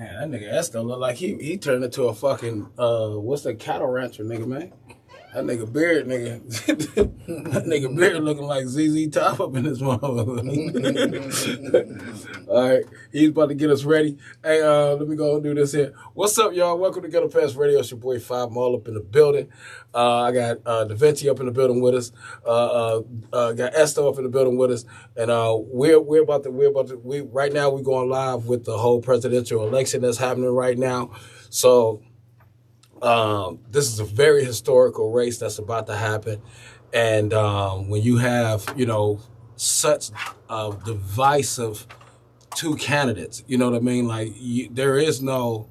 Man, that nigga Esto look like he turned into a fucking what's the cattle rancher nigga, man? That nigga beard, nigga. That nigga beard looking like ZZ Top up in this motherfucker. All right, he's about to get us ready. Hey, let me go and do this here. What's up, y'all? Welcome to Ghetto Pass Radio. It's your boy Five Mall up in the building. I got Da Vinci up in the building with us. Got Esto up in the building with us, and we're about to right now we're going live with the whole presidential election that's happening right now. So. This is a very historical race that's about to happen. And when you have, such divisive two candidates, you know what I mean? Like, there is no,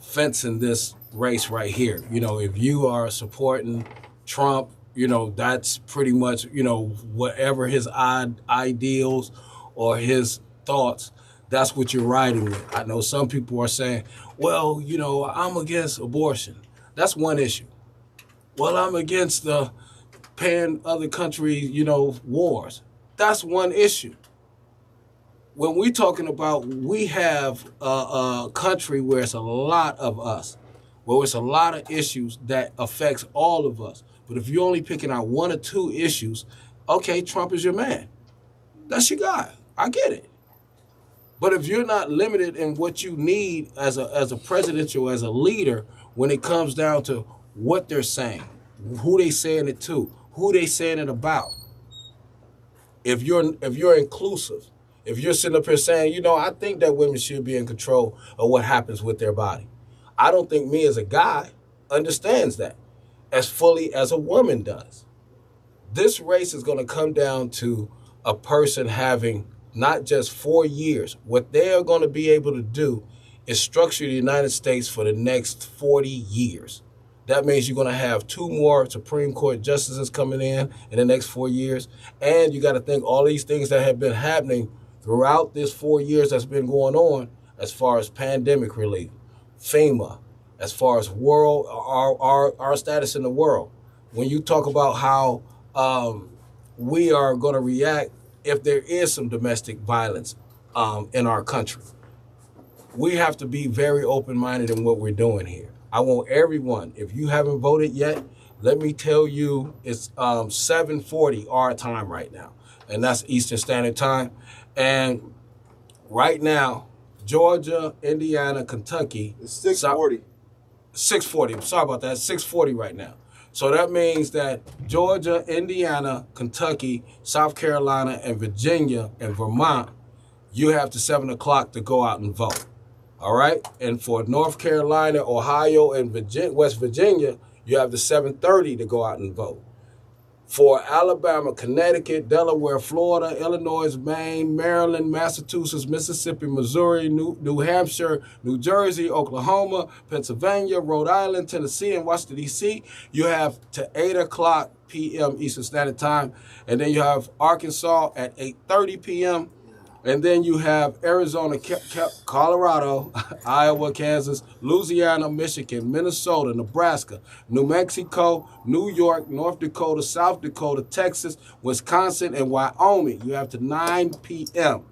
fence in this race right here. If you are supporting Trump, that's pretty much, whatever his ideals or his thoughts, that's what you're riding with. I know some people are saying, well, I'm against abortion. That's one issue. Well, I'm against the paying other countries, wars. That's one issue. When we're talking about, we have a country where it's a lot of us, where it's a lot of issues that affects all of us. But if you're only picking out one or two issues, okay, Trump is your man. That's your guy. I get it. But if you're not limited in what you need as a presidential, as a leader, when it comes down to what they're saying, who they saying it to, who they saying it about, if you're inclusive, if you're sitting up here saying, I think that women should be in control of what happens with their body. I don't think me as a guy understands that as fully as a woman does. This race is going to come down to a person having not just 4 years. What they are going to be able to do is structure the United States for the next 40 years. That means you're going to have 2 more Supreme Court justices coming in the next 4 years. And you got to think all these things that have been happening throughout this 4 years that's been going on, as far as pandemic relief, FEMA, as far as world, our status in the world. When you talk about how we are going to react if there is some domestic violence in our country. We have to be very open-minded in what we're doing here. I want everyone, if you haven't voted yet, let me tell you, it's 7:40 our time right now, and that's Eastern Standard Time. And right now, Georgia, Indiana, Kentucky. It's 6:40. 6:40, sorry about that, 6:40 right now. So that means that Georgia, Indiana, Kentucky, South Carolina, and Virginia, and Vermont, you have to 7 o'clock to go out and vote. All right? And for North Carolina, Ohio, and West Virginia, you have to 7:30 to go out and vote. For Alabama, Connecticut, Delaware, Florida, Illinois, Maine, Maryland, Massachusetts, Mississippi, Missouri, New Hampshire, New Jersey, Oklahoma, Pennsylvania, Rhode Island, Tennessee, and Washington, D.C., you have to 8 o'clock p.m. Eastern Standard Time. And then you have Arkansas at 8:30 p.m., and then you have Arizona, Colorado, Iowa, Kansas, Louisiana, Michigan, Minnesota, Nebraska, New Mexico, New York, North Dakota, South Dakota, Texas, Wisconsin, and Wyoming. You have to 9 p.m.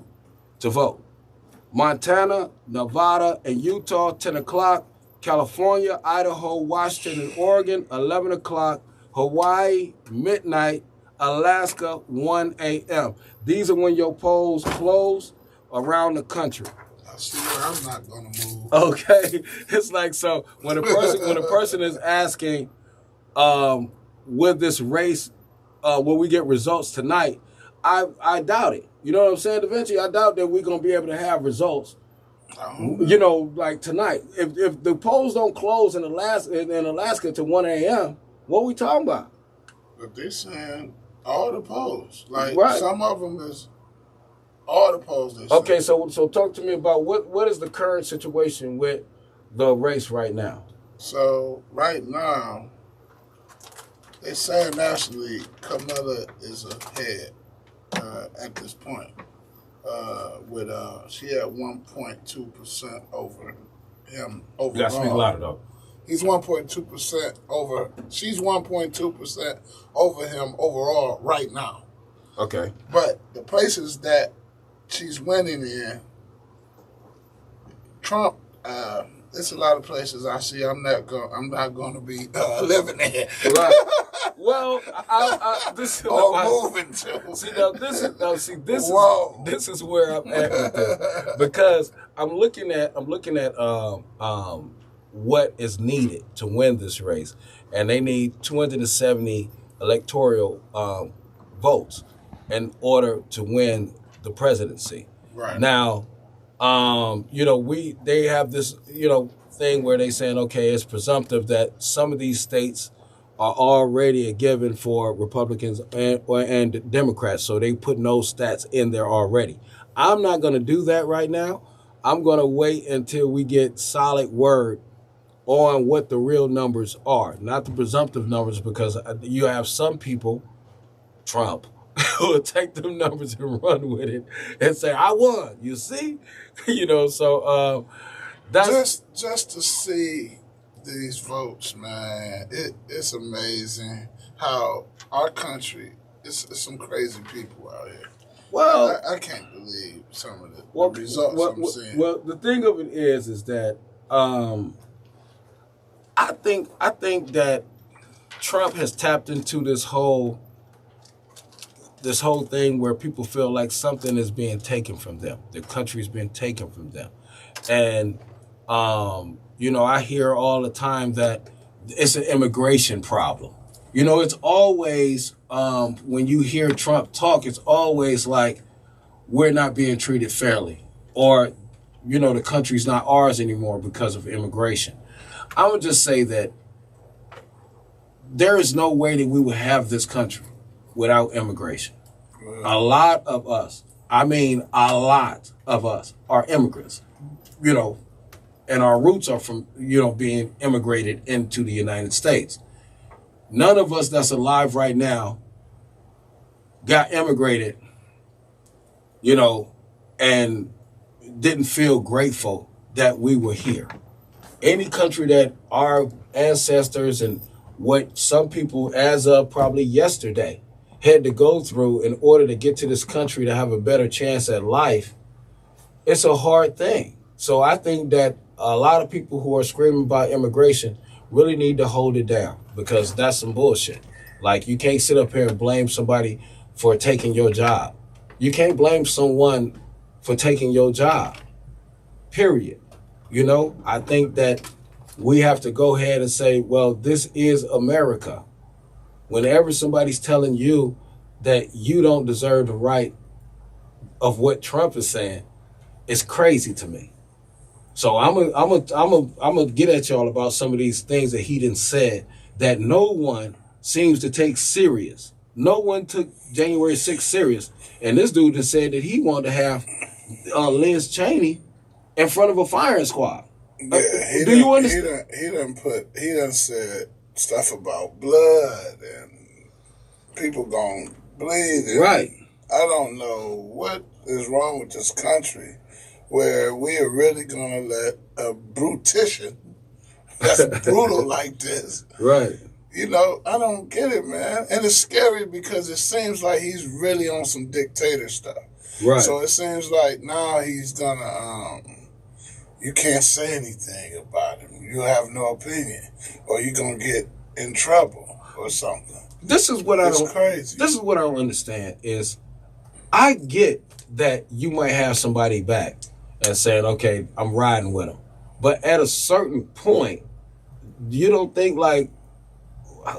to vote. Montana, Nevada, and Utah, 10 o'clock. California, Idaho, Washington, and Oregon, 11 o'clock. Hawaii, midnight. Alaska, 1 a.m. These are when your polls close around the country. I see where I'm not going to move. Okay, it's like, so when a person is asking, will this race, will we get results tonight? I doubt it. You know what I'm saying, Da Vinci? I doubt that we're going to be able to have results. Like tonight. If the polls don't close in Alaska to 1 a.m., what are we talking about? But they're saying all the polls. Like, right. Some of them is all the polls. Okay, so talk to me about what is the current situation with the race right now? So, right now, they're saying nationally Kamala is ahead at this point. With she had 1.2% over him overall. You gotta speak louder, though. He's 1.2% over. She's 1.2% over him overall right now. Okay. But the places that she's winning in, Trump. There's a lot of places I see. I'm not going to be living there. Right. Well, this is moving to. This is where I'm at with this, because I'm looking at what is needed to win this race, and they need 270 electoral votes in order to win the presidency. Right now. They have this, thing where they saying, okay, it's presumptive that some of these states are already a given for Republicans and Democrats. So they put those stats in there already. I'm not going to do that right now. I'm going to wait until we get solid word on what the real numbers are, not the presumptive numbers, because you have some people, Trump, who will take them numbers and run with it and say, I won, you see? So that's just to see these votes, man. It's amazing how our country, it's some crazy people out here. Well, I can't believe some of the results I'm seeing. Well, the thing of it is that I think that Trump has tapped into this whole thing where people feel like something is being taken from them. Their country's being taken from them. And, I hear all the time that it's an immigration problem. It's always, when you hear Trump talk, it's always like we're not being treated fairly, or, the country's not ours anymore because of immigration. I would just say that there is no way that we would have this country without immigration. A lot of us, are immigrants, and our roots are from, being immigrated into the United States. None of us that's alive right now got immigrated, and didn't feel grateful that we were here. Any country that our ancestors and what some people, as of probably yesterday, had to go through in order to get to this country to have a better chance at life, it's a hard thing. So I think that a lot of people who are screaming about immigration really need to hold it down, because that's some bullshit. Like, you can't sit up here and blame somebody for taking your job. You can't blame someone for taking your job, period. I think that we have to go ahead and say, well, this is America. Whenever somebody's telling you that you don't deserve the right of what Trump is saying, it's crazy to me. So I'm gonna get at y'all about some of these things that he done said that no one seems to take serious. No one took January 6th serious, and this dude just said that he wanted to have Liz Cheney in front of a firing squad. Yeah, do you understand? He done said stuff about blood and people gonna bleed. Right. I don't know what is wrong with this country where we are really gonna let a brutition that's brutal like this. Right. I don't get it, man. And it's scary because it seems like he's really on some dictator stuff. Right. So it seems like now he's gonna you can't say anything about him. You have no opinion, or you're gonna get in trouble or something. This is what crazy. This is what I don't understand is, I get that you might have somebody back and saying, okay, I'm riding with them, but at a certain point, you don't think like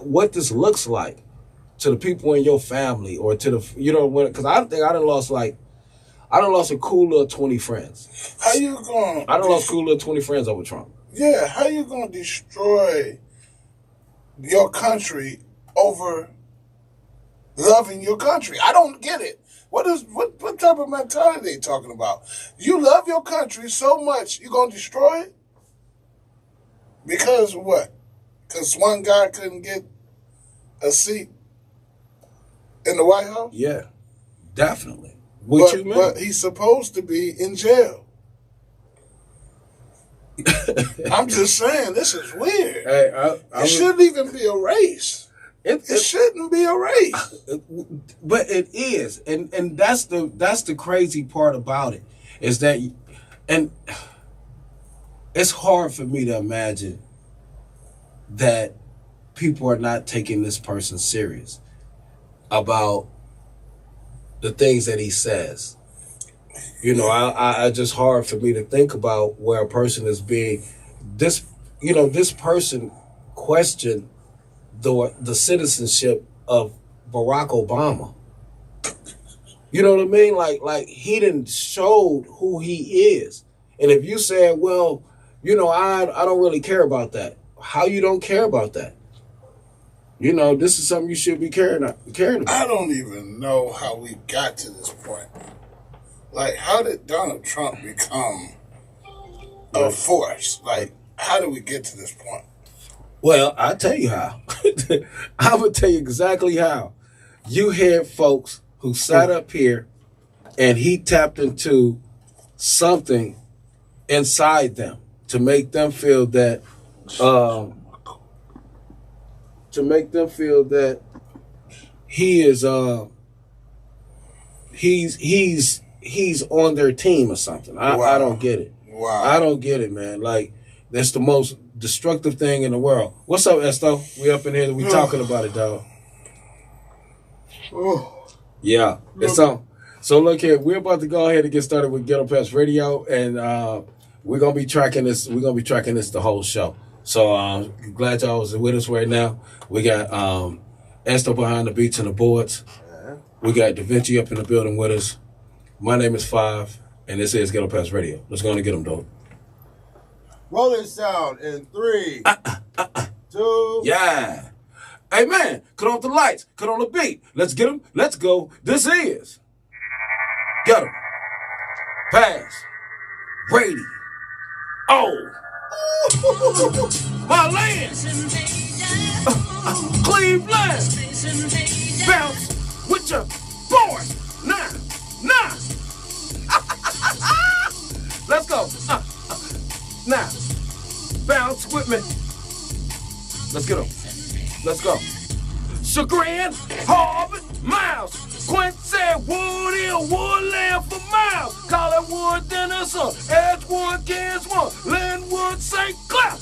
what this looks like to the people in your family, or to the because I think I done lost a cool little 20 friends. How you going? I done lost cool little 20 friends over Trump. Yeah, how you gonna destroy your country over loving your country? I don't get it. What type of mentality they talking about? You love your country so much, you gonna destroy it? Because what? Because one guy couldn't get a seat in the White House? Yeah, definitely. But he's supposed to be in jail. I'm just saying, this is weird. Hey, it shouldn't even be a race. It shouldn't be a race. But it is. And that's the crazy part about it, is that, and it's hard for me to imagine that people are not taking this person serious about the things that he says. You know, I just hard for me to think about where a person is being this. You know, this person questioned the citizenship of Barack Obama. You know what I mean? Like he didn't showed who he is. And if you said, well, you know, I don't really care about that. How you don't care about that? You know, this is something you should be caring about. I don't even know how we got to this point. Like, how did Donald Trump become a force? Like, how did we get to this point? Well, I'll tell you how. I would tell you exactly how. You had folks who sat up here and he tapped into something inside them to make them feel that he is he's on their team or something. I don't get it. Wow. I don't get it, man. Like, that's the most destructive thing in the world. What's up, Esto? We up in here. We talking about it, dog. Yeah, it's on. So look here. We're about to go ahead and get started with Ghetto Pest Radio, and we're gonna be tracking this. We're gonna be tracking this the whole show. So glad y'all was with us right now. We got Esto behind the beats and the boards. We got Da Vinci up in the building with us. My name is Five, and this is Ghetto Pest Radio. Let's go and get them, dog. Rolling sound in 3, 2. Yeah. Hey, man, cut off the lights. Cut on the beat. Let's get them. Let's go. This is Ghetto Pest Radio. Oh. My land. Cleveland. Bounce with your boy. Nah. Let's go. Now, bounce with me. Let's get 'em. Let's go. Chagrin, Harvard, Miles, Quincy, Woodhill, Woodland for miles. Call it Wood, Denison, Edgewood, Kingswood, Linwood, St. Clair,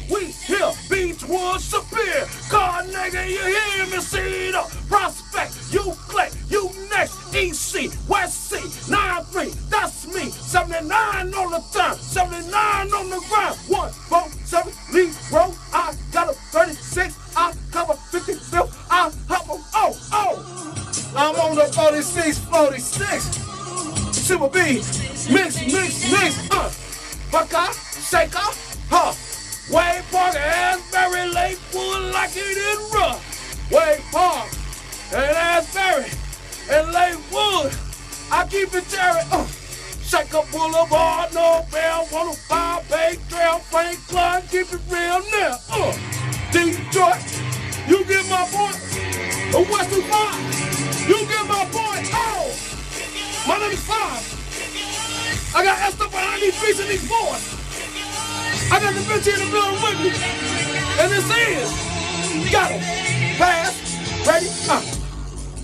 we here, Beechwood, Superior, Carnegie, you hear me, Cedar, Prospect, Euclid, you next, EC, West C, 93, that's me, 79 on the time, 79 on the ground, 147, Lee Road, I got a 36, I cover 55, I hop on, I'm on the 46, Super B, mix, Buckeye, Shaker, Wade Park, Asbury, Lakewood, like it in rough. Wade Park, and Asbury, and Lakewood, I keep it cherry, Shaker Boulevard, no bell, 105, Bay Trail, Frank Klein, keep it real now, Detroit, you get my point, Western Park, you get my point, my name is Five, I got Esther behind these beats and these boys. I got the bitch in the building with me. And this is Ghetto Pest Radio.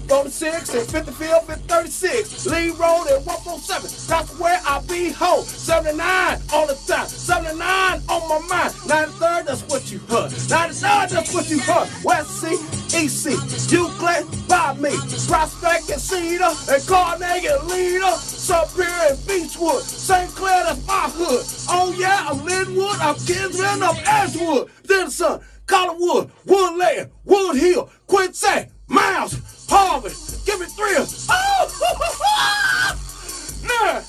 46 and 55 and 36. Lee Road and 147. That's where I be ho. 79 all the time. 79 on my mind. 93rd, that's what you heard. 99, that's what you heard. West C, EC, Euclid, by me. Prospect and Cedar and Carnegie and Leader. Superior and Beechwood. St. Clair, that's my hood. Oh yeah, I'm Linwood, I'm Kinsman, I'm Edgewood. Denison, Collinwood, Woodland, Woodhill, Quincy, Miles, Harvard. Give me 3. Nah.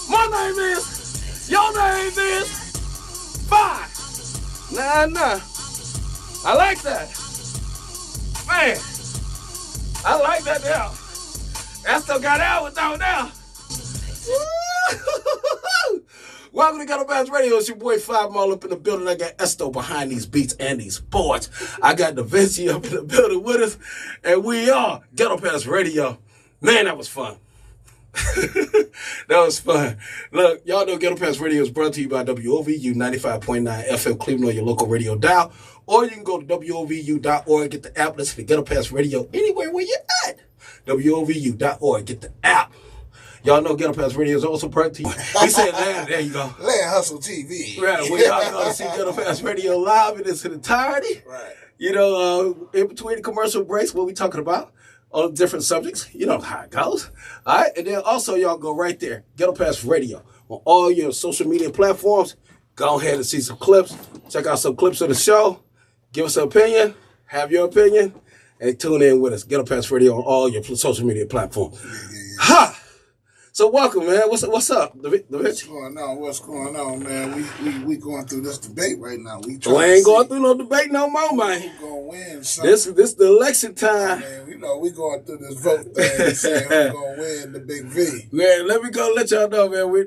My name is, your name is Five. Nah. I like that. Man, I like that now. That still got out without now. Welcome to Ghetto Pest Radio. It's your boy Five all up in the building. I got Esto behind these beats and these boards. I got Da Vinci up in the building with us. And we are Ghetto Pest Radio. Man, that was fun. That was fun. Look, y'all know Ghetto Pest Radio is brought to you by WOVU 95.9 FM Cleveland on your local radio dial. Or you can go to WOVU.org, get the app, listen to Ghetto Pest Radio anywhere where you're at. WOVU.org, get the app. Y'all know Ghetto Pass Radio is also brought to you. He said land. There you go. Land Hustle TV. Right, where y'all going to see Ghetto Pass Radio live in its entirety. Right. You know, in between the commercial breaks, what we talking about on different subjects. You know how it goes. All right, and then also y'all go right there, Ghetto Pass Radio, on all your social media platforms. Go ahead and see some clips. Check out some clips of the show. Give us an opinion. Have your opinion. And tune in with us. Ghetto Pass Radio on all your social media platforms. Ha! So welcome, man. What's up, What's going on, man? We going through this debate right now. We ain't going through no debate no more, man. We gonna win something. This the election time. Man, you know, we going through this vote thing saying we're gonna win the big V. Man, let y'all know, man. We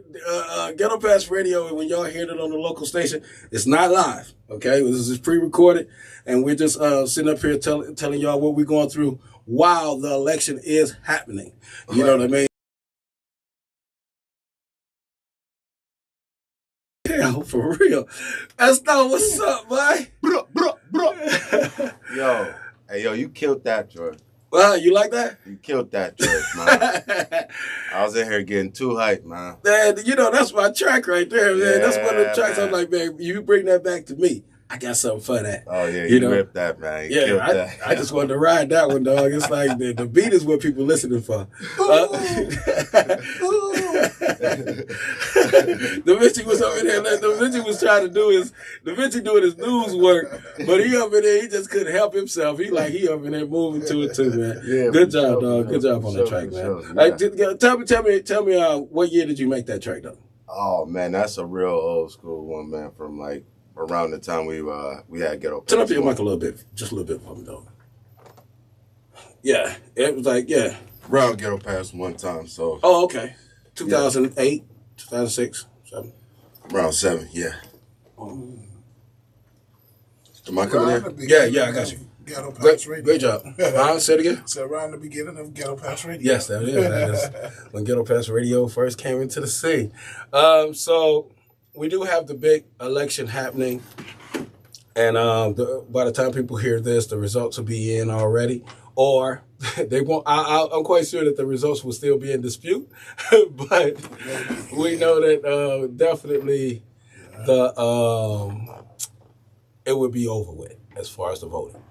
Ghetto Pass Radio, when y'all hear it on the local station, it's not live. Okay, this is pre-recorded, and we're just sitting up here telling y'all what we're going through while the election is happening. You know what I mean? Yeah, for real. That's not what's up, boy. Yo, you killed that, George. Wow, you like that? You killed that, George, man. I was in here getting too hyped, man. Man, you know, that's my track right there, man. That's one of the tracks man. I'm like, man, you bring that back to me. I got something for that. Oh, yeah, you ripped that, man. You killed that. I just wanted to ride that one, dog. It's like the beat is what people listening for. Da Vinci was over there. Da Vinci was trying to do Da Vinci doing his news work, but he up in there, he just couldn't help himself. He up in there moving to it too, man. Yeah, good job, dog. Good job on that track, man. Like, tell me, what year did you make that track, though? Oh man, that's a real old school one, man. From like around the time we had Ghetto Pass. Turn up your mic a little bit, just a little bit for me, dog. Yeah, it was like around Ghetto Pass one time. So. Oh, okay. 2008, 2006, 7. Around 7, yeah. Am I coming in? Yeah, I got you. Ghetto Pass Radio. Great job. Say it again. So around the beginning of Ghetto Pass Radio. Yes, that is when Ghetto Pass Radio first came into the scene. So we do have the big election happening, and by the time people hear this, the results will be in already, or they won't. I'm quite sure that the results will still be in dispute, but we know that definitely it would be over with as far as the voting.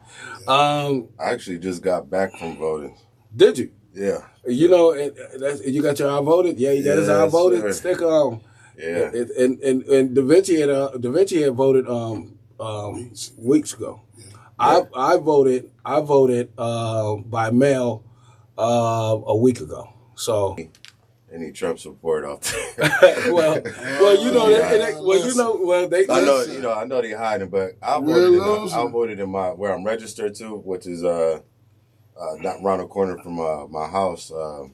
I actually just got back from voting. Did you? Yeah. You know, you got your outvoted? Yeah, you got his outvoted sticker on. Yeah. And Da Vinci had voted weeks ago. Yeah. I voted by mail a week ago. So any Trump support out there? well, you know, I know they hiding, but I voted in my where I'm registered to, which is not around the corner from my house on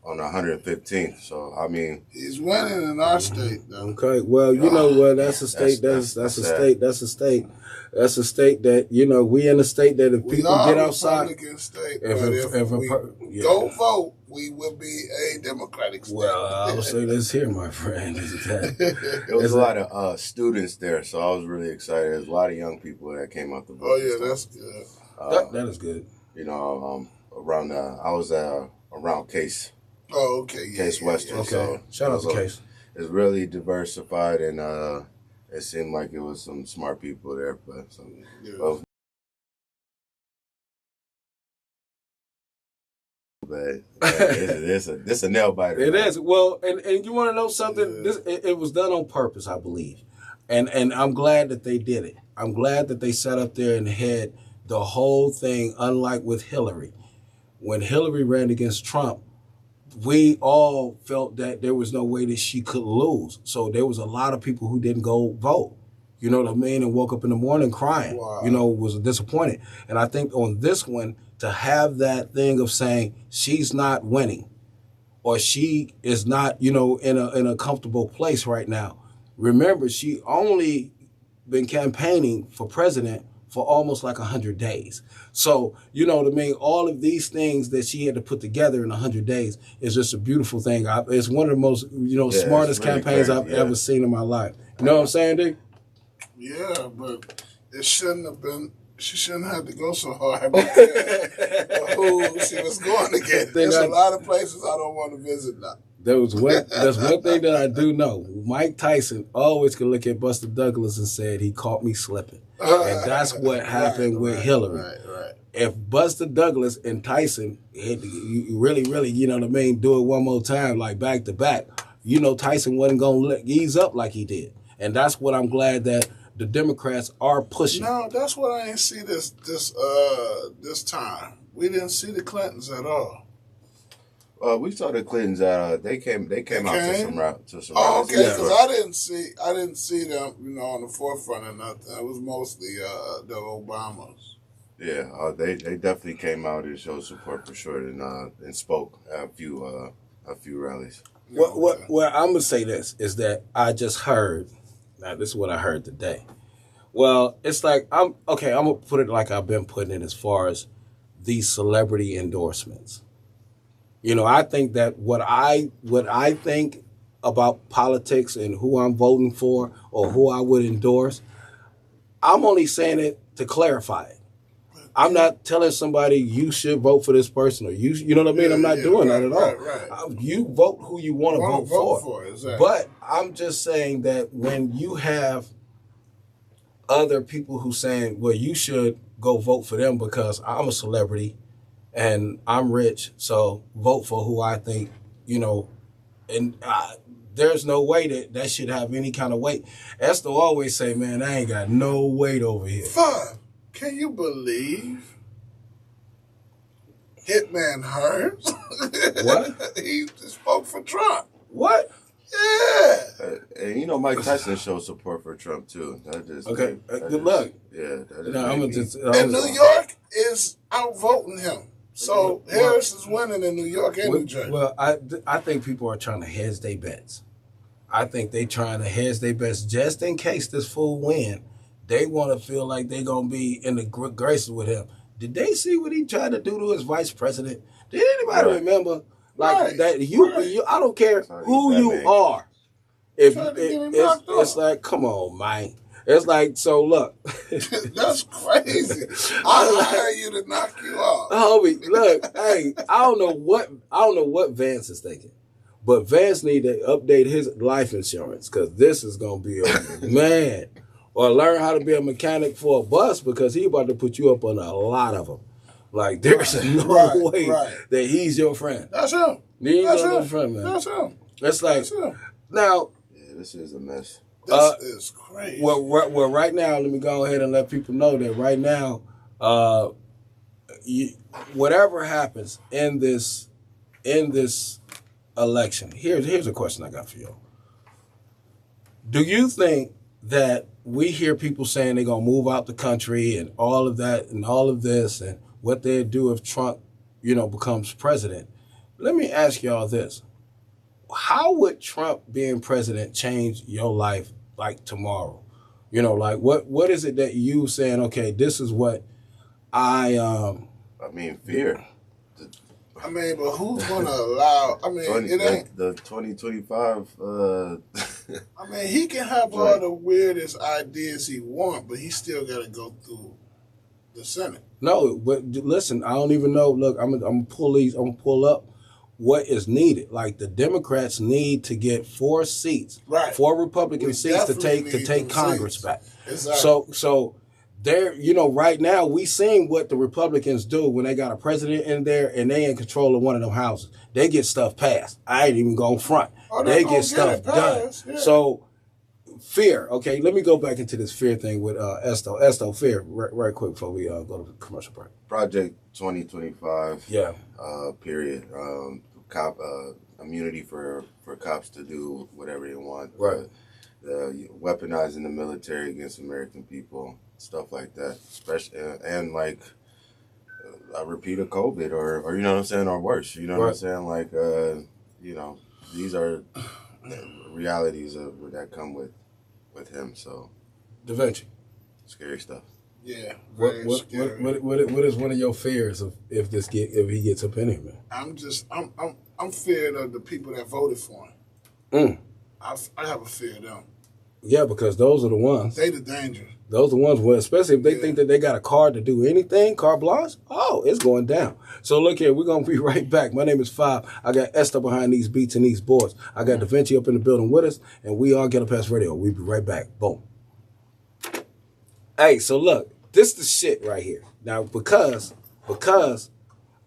115th. So I mean, he's winning in our state, though. Okay, well, you know what? That's a state. That's a state. That's a state. That's a state that, you know, we in a state that if people get outside, state, if we don't vote, we will be a Democratic state. Well, I would say this here, my friend. There was a lot of students there, so I was really excited. There's a lot of young people that came out to vote. Oh yeah, that's good. That is good. You know, I was around Case. Oh, okay. Yeah, Case Western. Okay. So shout out to Case. It's really diversified, and it seemed like it was some smart people there, but this a nail biter. It is. Well, and you want to know something? Yeah. It was done on purpose, I believe, and I'm glad that they did it. I'm glad that they sat up there and had the whole thing. Unlike with Hillary, when Hillary ran against Trump, we all felt that there was no way that she could lose. So there was a lot of people who didn't go vote. You know what I mean? And woke up in the morning crying. Wow. You know, was disappointed. And I think on this one, to have that thing of saying she's not winning or she is not, you know, in a comfortable place right now. Remember, she only been campaigning for president for almost like 100 days. So, you know what I mean? All of these things that she had to put together in 100 days is just a beautiful thing. It's one of the most, you know, smartest really campaigns I've ever seen in my life. You know what I'm saying, D? Yeah, but it shouldn't have been She shouldn't have to go so hard because who she was going against. There's a lot of places I don't want to visit now. There's one thing that I do know. Mike Tyson always could look at Buster Douglas and said he caught me slipping. And that's what happened with Hillary. Right. If Buster Douglas and Tyson really, you know what I mean, do it one more time, like back to back, you know Tyson wasn't going to ease up like he did. And that's what I'm glad that the Democrats are pushing. No, that's what I didn't see this time. We didn't see the Clintons at all. We saw the Clintons. They came out to some Oh, okay. rallies. Because I didn't see them, you know, on the forefront or nothing. It was mostly the Obamas. Yeah, they definitely came out and showed support for sure, and spoke at a few rallies. Well, I'm gonna say this is that I just heard. Now, this is what I heard today. Well, it's like I'm gonna put it like I've been putting it as far as these celebrity endorsements. You know, I think that what I think about politics and who I'm voting for or who I would endorse, I'm only saying it to clarify it. I'm not telling somebody you should vote for this person or you know what I mean? I'm not doing that at all. Right. You vote who you want to vote for. Exactly. But I'm just saying that when you have other people who saying, well, you should go vote for them because I'm a celebrity and I'm rich, so vote for who I think, you know, and there's no way that should have any kind of weight. Esther always say, man, I ain't got no weight over here. Fuck. Can you believe Hitman Hearns? What? He spoke for Trump. What? Yeah. And you know, Mike Tyson showed support for Trump too. Okay. Good luck. Yeah. And New York is outvoting him. So Harris is winning in New York and New Jersey. Well, I think people are trying to hedge their bets. I think they trying to hedge their bets just in case this fool win. They want to feel like they're going to be in the graces with him. Did they see what he tried to do to his vice president? Did anybody remember? Like that? You, I don't care who you are. It's like, come on, man. It's like, so look. That's crazy. I hire you to knock you off. Homie, look, hey, I don't know what Vance is thinking. But Vance need to update his life insurance because this is going to be a man. Or learn how to be a mechanic for a bus because he about to put you up on a lot of them. Like, there's no way that he's your friend. That's him. He ain't your friend, man. That's him. That's like, now. Yeah, this is a mess. This is crazy. Well, right now, let me go ahead and let people know that right now, whatever happens in this election, here's a question I got for you. Do you think that we hear people saying they're going to move out the country and all of that and all of this and what they'd do if Trump, you know, becomes president? Let me ask y'all this. How would Trump being president change your life like tomorrow? You know, like what is it that you saying, okay, this is what I mean, fear. I mean, but who's going to allow? I mean, it ain't the 2025. I mean, he can have all the weirdest ideas he want, but he still got to go through the Senate. No, but listen, I don't even know. Look, I'm gonna pull up what is needed. Like the Democrats need to get 4 seats, 4 Republican seats to take Congress back. Exactly. So. There, you know, right now we seeing what the Republicans do when they got a president in there and they in control of one of them houses. They get stuff passed. I ain't even going front. They get stuff done. Yeah. So fear. Okay, let me go back into this fear thing with Esto. Esto, fear. Right quick before we go to the commercial break. Project 2025. Yeah. Period. Cop immunity for cops to do whatever they want. Right. Weaponizing the military against American people. Stuff like that, especially and like a repeat of COVID or you know what I'm saying, or worse. You know what I'm saying? Like you know, these are realities that come with him. So, Da Vinci, scary stuff. Yeah. What is one of your fears if he gets up in here, man? I'm feared of the people that voted for him. I have a fear of them. Yeah, because those are the ones. They the danger. Those are the ones where, especially if they think that they got a card to do anything, carte blanche, it's going down. So look here, we're going to be right back. My name is Five. I got Esther behind these beats and these boards. I got Da Vinci up in the building with us, and we are Ghetto Pass Radio. We'll be right back. Boom. Hey, so look, this the shit right here. Now, because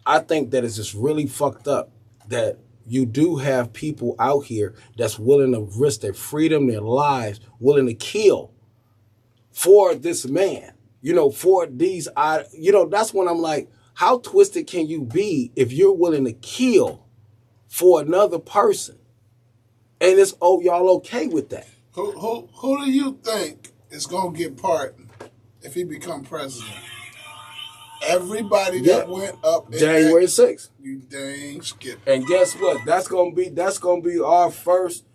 I think that it's just really fucked up that you do have people out here that's willing to risk their freedom, their lives, willing to kill for this man, for these, that's when I'm like, how twisted can you be if you're willing to kill for another person? And it's, y'all okay with that? Who do you think is going to get pardoned if he become president? Everybody that went up January 6th. You dang skip. And guess what? That's gonna be our first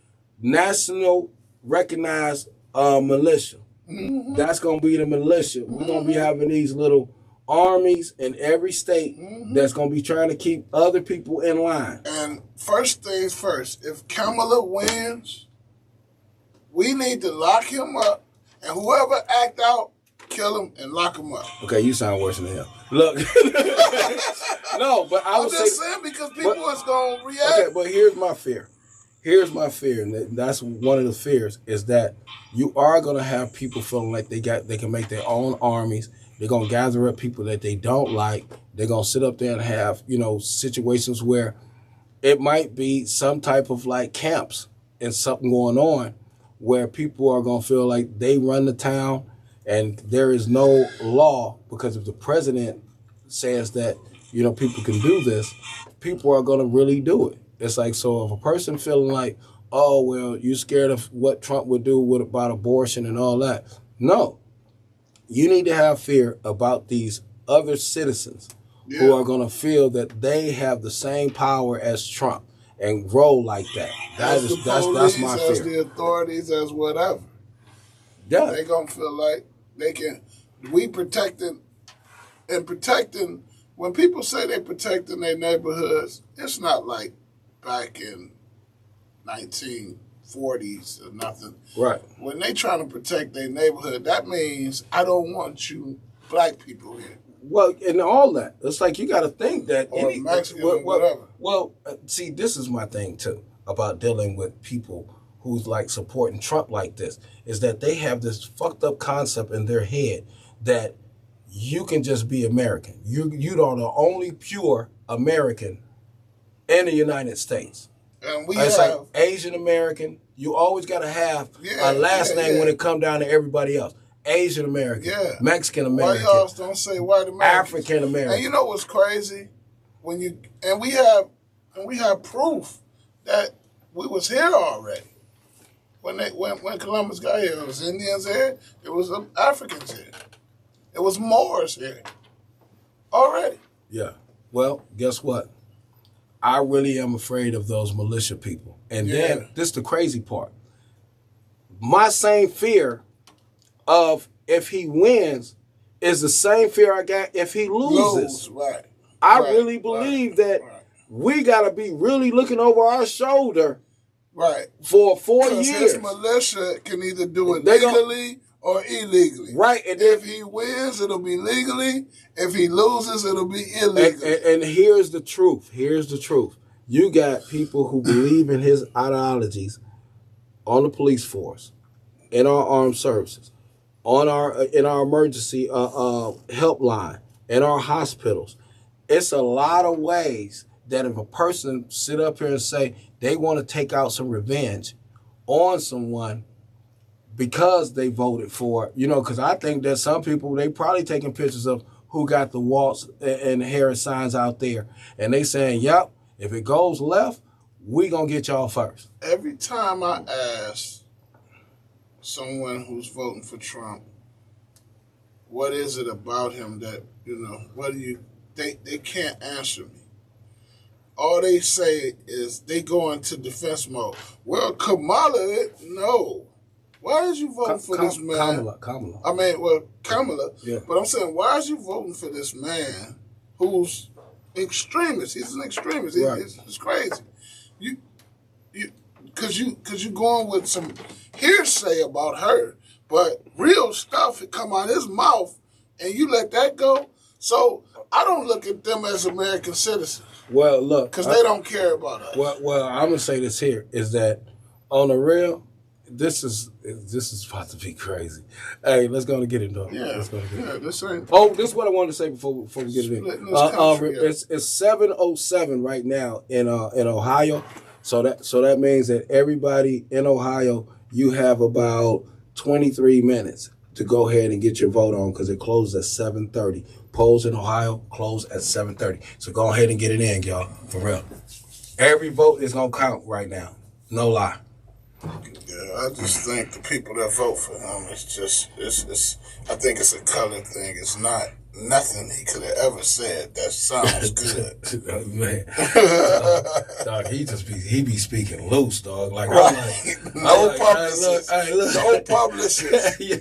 national recognized militia. Mm-hmm. That's gonna be the militia. We're gonna be having these little armies in every state that's gonna be trying to keep other people in line. And first things first, if Kamala wins, we need to lock him up, and whoever act out, kill him and lock him up. Okay, you sound worse than him. Look. No, but I'm just saying because people is going to react. Okay, but here's my fear. And that's one of the fears, is that you are going to have people feeling like they can make their own armies. They're going to gather up people that they don't like. They're going to sit up there and have, situations where it might be some type of like camps and something going on where people are going to feel like they run the town. And there is no law, because if the president says that, people can do this, people are going to really do it. It's like, so if a person feeling like, oh, well, you scared of what Trump would do about abortion and all that. No, you need to have fear about these other citizens who are going to feel that they have the same power as Trump and grow like that. That's my fear. As the authorities, as whatever. Yeah. They're going to feel like they can, protecting, when people say they protecting their neighborhoods, it's not like back in 1940s or nothing. Right. When they trying to protect their neighborhood, that means I don't want you black people here. Well, and all that. It's like you got to think that. Or Mexican or whatever. Well, see, this is my thing, too, about dealing with people who's like supporting Trump like this, is that they have this fucked up concept in their head that you can just be American. You are the only pure American in the United States. And it's like Asian American. You always got to have a last name when it come down to everybody else. Asian American, Mexican American. Why y'all don't say white American? African American. And you know what's crazy? We have proof that we was here already. When Columbus got here, it was Indians here, it was Africans here. It was Moors here already. Yeah. Well, guess what? I really am afraid of those militia people. And then, this is the crazy part. My same fear of if he wins is the same fear I got if he loses. Right. I really believe that we got to be really looking over our shoulder for 4 years. His militia can either do it legally or illegally. Right. And if he wins, it'll be legally. If he loses, it'll be illegally. And here's the truth. You got people who believe in his ideologies on the police force, in our armed services, in our emergency helpline, in our hospitals. It's a lot of ways that if a person sit up here and say they want to take out some revenge on someone because they voted for, because I think that some people, they probably taking pictures of who got the Waltz and Harris signs out there. And they saying, yep, if it goes left, we going to get y'all first. Every time I ask someone who's voting for Trump, what is it about him that, they can't answer me. All they say is they go into defense mode. Well, Kamala, no. Why is you voting for this man? Kamala. I mean, Kamala. Yeah. But I'm saying, why is you voting for this man who's extremist? He's an extremist. It's crazy. because you going with some hearsay about her, but real stuff it come out his mouth, and you let that go. So I don't look at them as American citizens. Well, look, because they don't care about us. Well, I'm gonna say this here is that on the real, this is about to be crazy. Hey, let's go and get it done. Yeah, let's go and get it. This ain't. Oh, this is what I wanted to say before we get it in. It's 7:07 right now in Ohio, so that means that everybody in Ohio, you have about 23 minutes to go ahead and get your vote on because it closes at 7:30. Polls in Ohio close at 7:30. So go ahead and get it in, y'all, for real. Every vote is gonna count right now. No lie. Yeah, I just think the people that vote for him, it's I think it's a color thing. It's not nothing he could have ever said that sounds good. Man. Dog, he be speaking loose, dog. Like, right. No publicist. Look. No publicist. He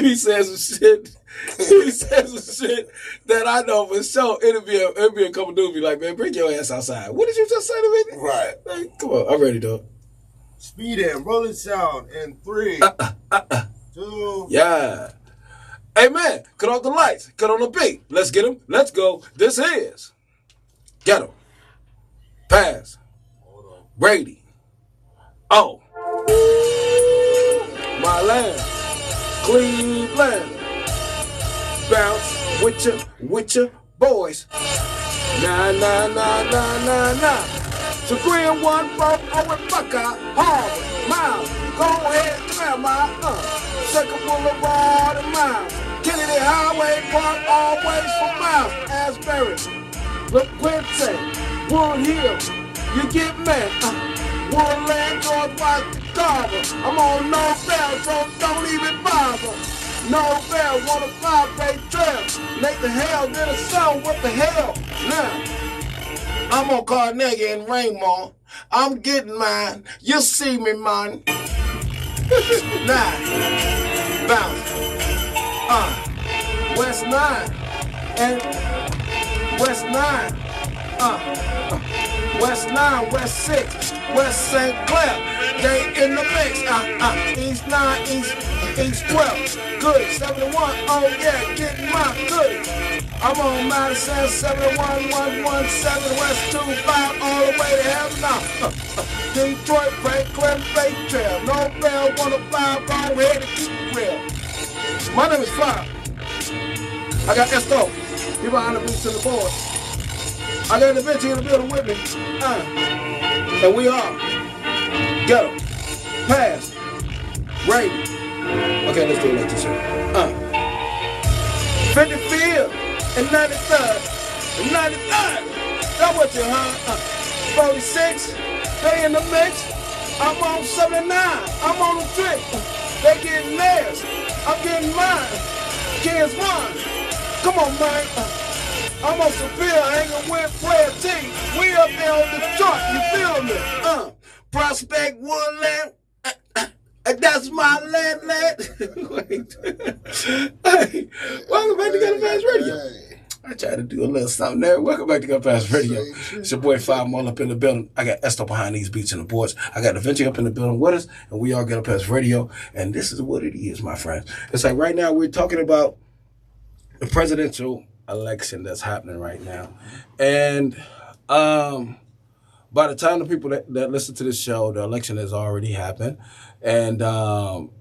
be saying some shit. He says some shit that I know for sure. It'll be a couple dudes be like, man, bring your ass outside. What did you just say to me? Right. Like, come on, I'm ready, dog. Speed and rolling sound in 3, 2. Yeah. Hey, man, cut off the lights. Cut on the beat. Let's get them. Let's go. This is Ghetto Pass Radio. Oh. My land. Cleveland. Bounce with your boys. Nah. So Green 1 broke over Buckeye, Harvard, Miles. Go ahead, Grandma, Second Boulevard and Miles. Kennedy Highway Park, always for Miles. Asbury, LaQuinte, Wood Hill, you get mad. Woodland, George Washington, Carver. I'm on no bell, so don't even bother. No bell, 105-page trail. Make the hell, then a song, what the hell? Now, I'm on Carnegie and Raymore. I'm getting mine. You see me, man. 9. Bounce. West 9. And West 9. West 9, West 6, West St. Clair. They in the mix. East 9, East 12. Good. 71. Oh, yeah, getting my good. I'm on Madison 71, 117, West 25, all the way to hell now. Detroit, Franklin, Bay Trail. No bell, 105, go ahead and keep it real. My name is Fly. I got Esto. He behind the beats on the board. I got the bench in the building with me. And we are Ghetto Pass Radio. Okay, let's do it like this here. 55th and 93rd and 93rd. That's what you heard. 46, they in the mix. I'm on 79. I'm on the trick. They getting theirs. I'm getting mine. Kids one. Come on, man. I'm on Seville hanging with Player T. We up there on the chart, you feel me? Prospect Woodland. That's my land. Hey, welcome back to Ghetto Pass Radio. I tried to do a little something there. Welcome back to Ghetto Pass Radio. It's your boy 5 all up in the building. I got Esto behind these beats and the boards. I got Davinci up in the building with us, and we are Ghetto Pass Radio. And this is what it is, my friends. It's like right now we're talking about the presidential election that's happening right now. And by the time the people that listen to this show, the election has already happened. And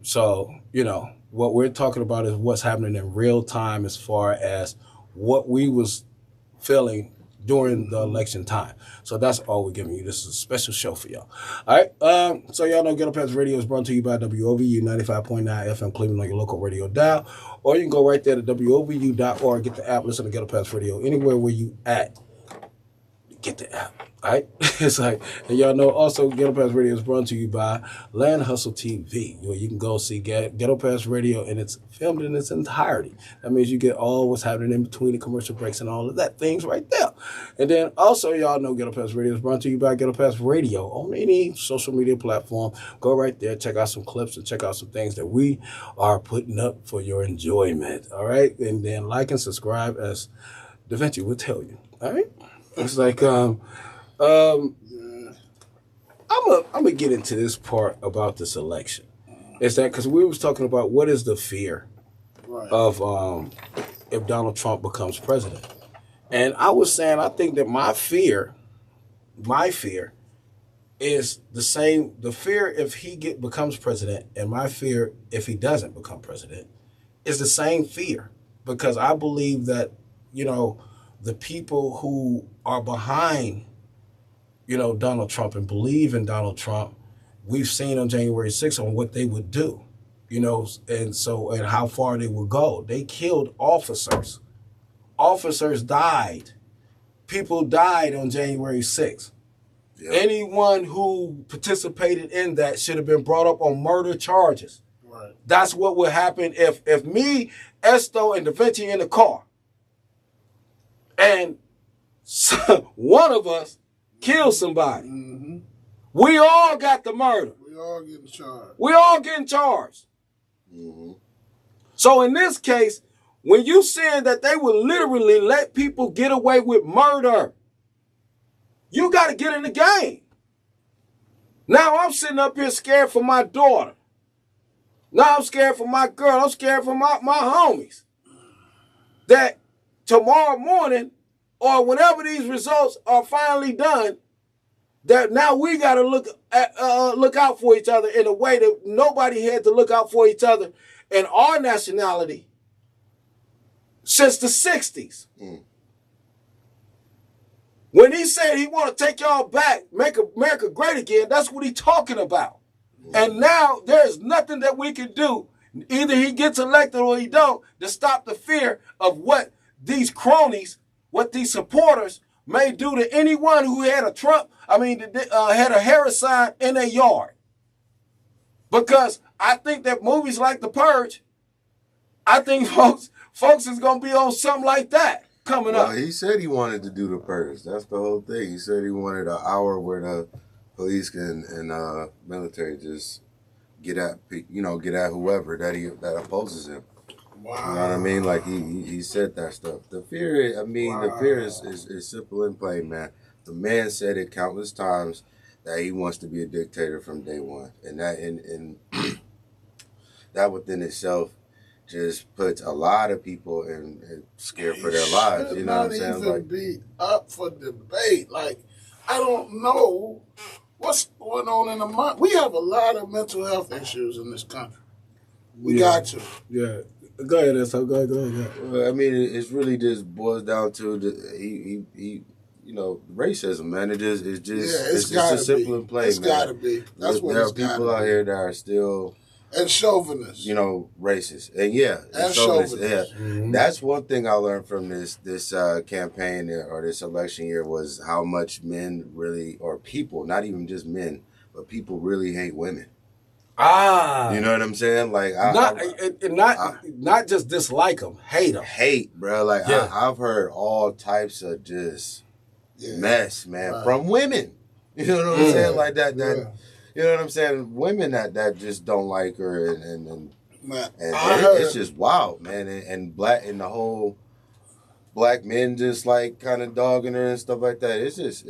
so, you know, what we're talking about is what's happening in real time as far as what we was feeling during the election time. So that's all we're giving you. This is a special show for y'all. All right. So y'all know Ghetto Pass Radio is brought to you by WOVU 95.9 FM Cleveland on your local radio dial. Or you can go right there to WOVU.org, get the app, listen to Ghetto Pass Radio anywhere where you at. Get the app. All right? It's like, and y'all know also Ghetto Pass Radio is brought to you by Land Hustle TV, where you can go see Ghetto Pass Radio, and it's filmed in its entirety. That means you get all what's happening in between the commercial breaks and all of that things right there. And then also y'all know Ghetto Pass Radio is brought to you by Ghetto Pass Radio on any social media platform. Go right there, check out some clips, and check out some things that we are putting up for your enjoyment. All right? And then like and subscribe, as Davinci will tell you. All right? It's like, I'm gonna get into this part about this election. Is that because we was talking about what is the fear of if Donald Trump becomes president, and I was saying I think that my fear is the same. The fear if he becomes president, and my fear if he doesn't become president, is the same fear because I believe that the people who are behind Donald Trump and believe in Donald Trump, we've seen on January 6th on what they would do, and how far they would go. They killed officers. Officers died. People died on January 6th. Yep. Anyone who participated in that should have been brought up on murder charges. Right. That's what would happen if me, Esto, and Da Vinci in the car, and one of us killed somebody. Mm-hmm. We all got the murder. We all getting charged. We all getting charged. Mm-hmm. So in this case, when you saying that they would literally let people get away with murder, you got to get in the game. Now I'm sitting up here scared for my daughter. Now I'm scared for my girl. I'm scared for my homies. That tomorrow morning or whenever these results are finally done, that now we got to look out for each other in a way that nobody had to look out for each other in our nationality since the 60s. Mm. When he said he want to take y'all back, make America great again, that's what he's talking about. Mm. And now there's nothing that we can do. Either he gets elected or he don't, to stop the fear of what these cronies, what these supporters may do to anyone who had had a Harris sign in their yard. Because I think that movies like The Purge, I think folks is going to be on something like that coming up. He said he wanted to do The Purge. That's the whole thing. He said he wanted an hour where the police and military just get at whoever that opposes him. Wow. You know what I mean? Like he said that stuff. The fear, the fear is simple and plain, man. The man said it countless times that he wants to be a dictator from day one, and that within itself just puts a lot of people in scared for their lives. You know what I'm saying? Even be up for debate. Like, I don't know what's going on in the mind. We have a lot of mental health issues in this country. We got to. Yeah. Go ahead, so go ahead. Well, it's really just boils down to racism, man. It's just simple and plain. It's gotta be. That's what there are people out here that are still and chauvinists. Racist. And chauvinists. Yeah. Mm-hmm. That's one thing I learned from this campaign or this election year was how much men really, or people, not even just men, but people really hate women. You know what I'm saying? Like, not just dislike them, hate them. Hate, bro. Like, yeah. I've heard all types of just mess, man, from women. You know what I'm saying? Like that. You know what I'm saying? Women that just don't like her, and it's just wild, man. And the whole black men just like kind of dogging her and stuff like that. It's just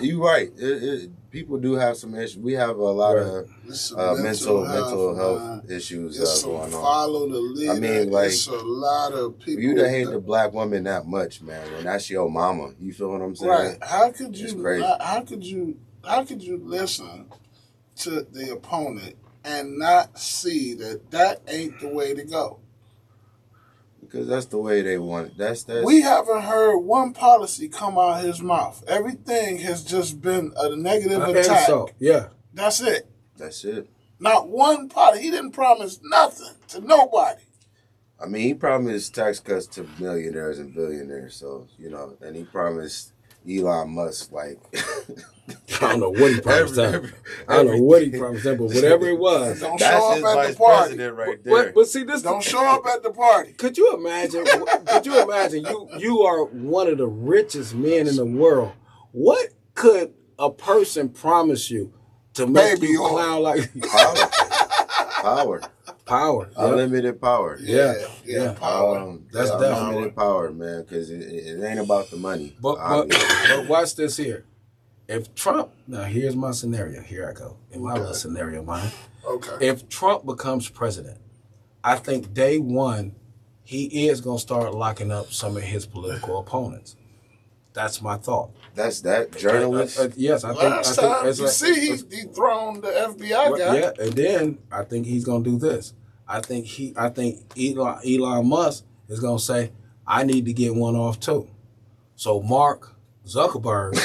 you're right. People do have some issues. We have a lot of mental health issues going on. Follow the leader. It's a lot of people. You to hate the black woman that much, man, when that's your mama. You feel what I'm saying? Right. How could you listen to the opponent and not see that ain't the way to go? Because that's the way they want it. That's. We haven't heard one policy come out of his mouth. Everything has just been a negative attack. That's it. That's it. Not one policy. He didn't promise nothing to nobody. He promised tax cuts to millionaires and billionaires. So, and he promised Elon Musk, like... I don't know what he promised them. But whatever it was. Don't show up at the party. Right there. But see, this don't show up at the party. Could you imagine? You are one of the richest men in the world. What could a person promise you to make you clown like Power. Unlimited power. Yeah. Power. That's definitely unlimited power, man, because it ain't about the money. But watch this here. If Trump, now here's my scenario. Here I go in my little scenario, mind. Okay. If Trump becomes president, I think day one, he is going to start locking up some of his political opponents. That's my thought. That's that journalist. Yes, Last time, you see, he dethroned the FBI guy. Yeah, and then I think he's going to do this. I think Elon Musk is going to say, I need to get one off too. So Mark Zuckerberg,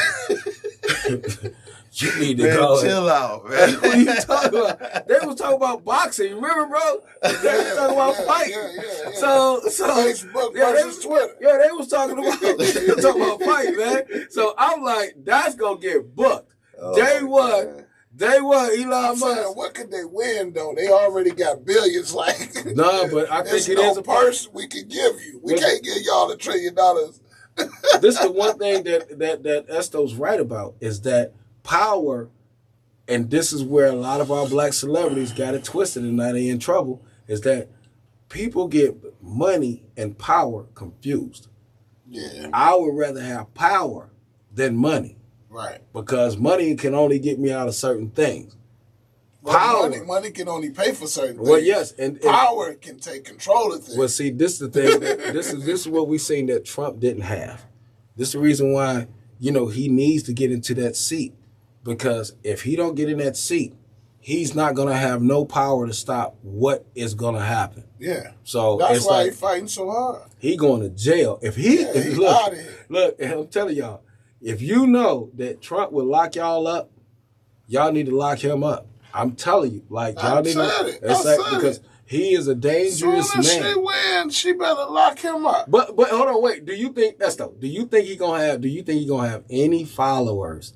you need to go. Chill out, man. What are you talking about? They was talking about boxing. Remember, bro? They was talking about fighting. Yeah. So Facebook versus Twitter. Yeah, they was talking about fighting, man. So I'm like, that's gonna get booked. Day one, Elon Musk. What could they win though? They already got billions. Like, no, but I think it is a purse we could give you. We can't give y'all $1 trillion. This is the one thing that Esto's right about is that power, and this is where a lot of our black celebrities got it twisted and now they in trouble, is that people get money and power confused. Yeah. I would rather have power than money. Right. Because money can only get me out of certain things. Well, money can only pay for certain things. Well, yes, and power can take control of things. Well, see, this is the thing. This is what we seen that Trump didn't have. This is the reason why he needs to get into that seat, because if he don't get in that seat, he's not gonna have no power to stop what is gonna happen. Yeah. So that's why he's fighting so hard. He going to jail if he out of here. Look, and I'm telling y'all, if you know that Trump would lock y'all up, y'all need to lock him up. I'm telling you, like y'all need to. It's like because he is a dangerous man. Soon as she wins, she better lock him up. But hold on, wait. Do you think Esto? Do you think he gonna have any followers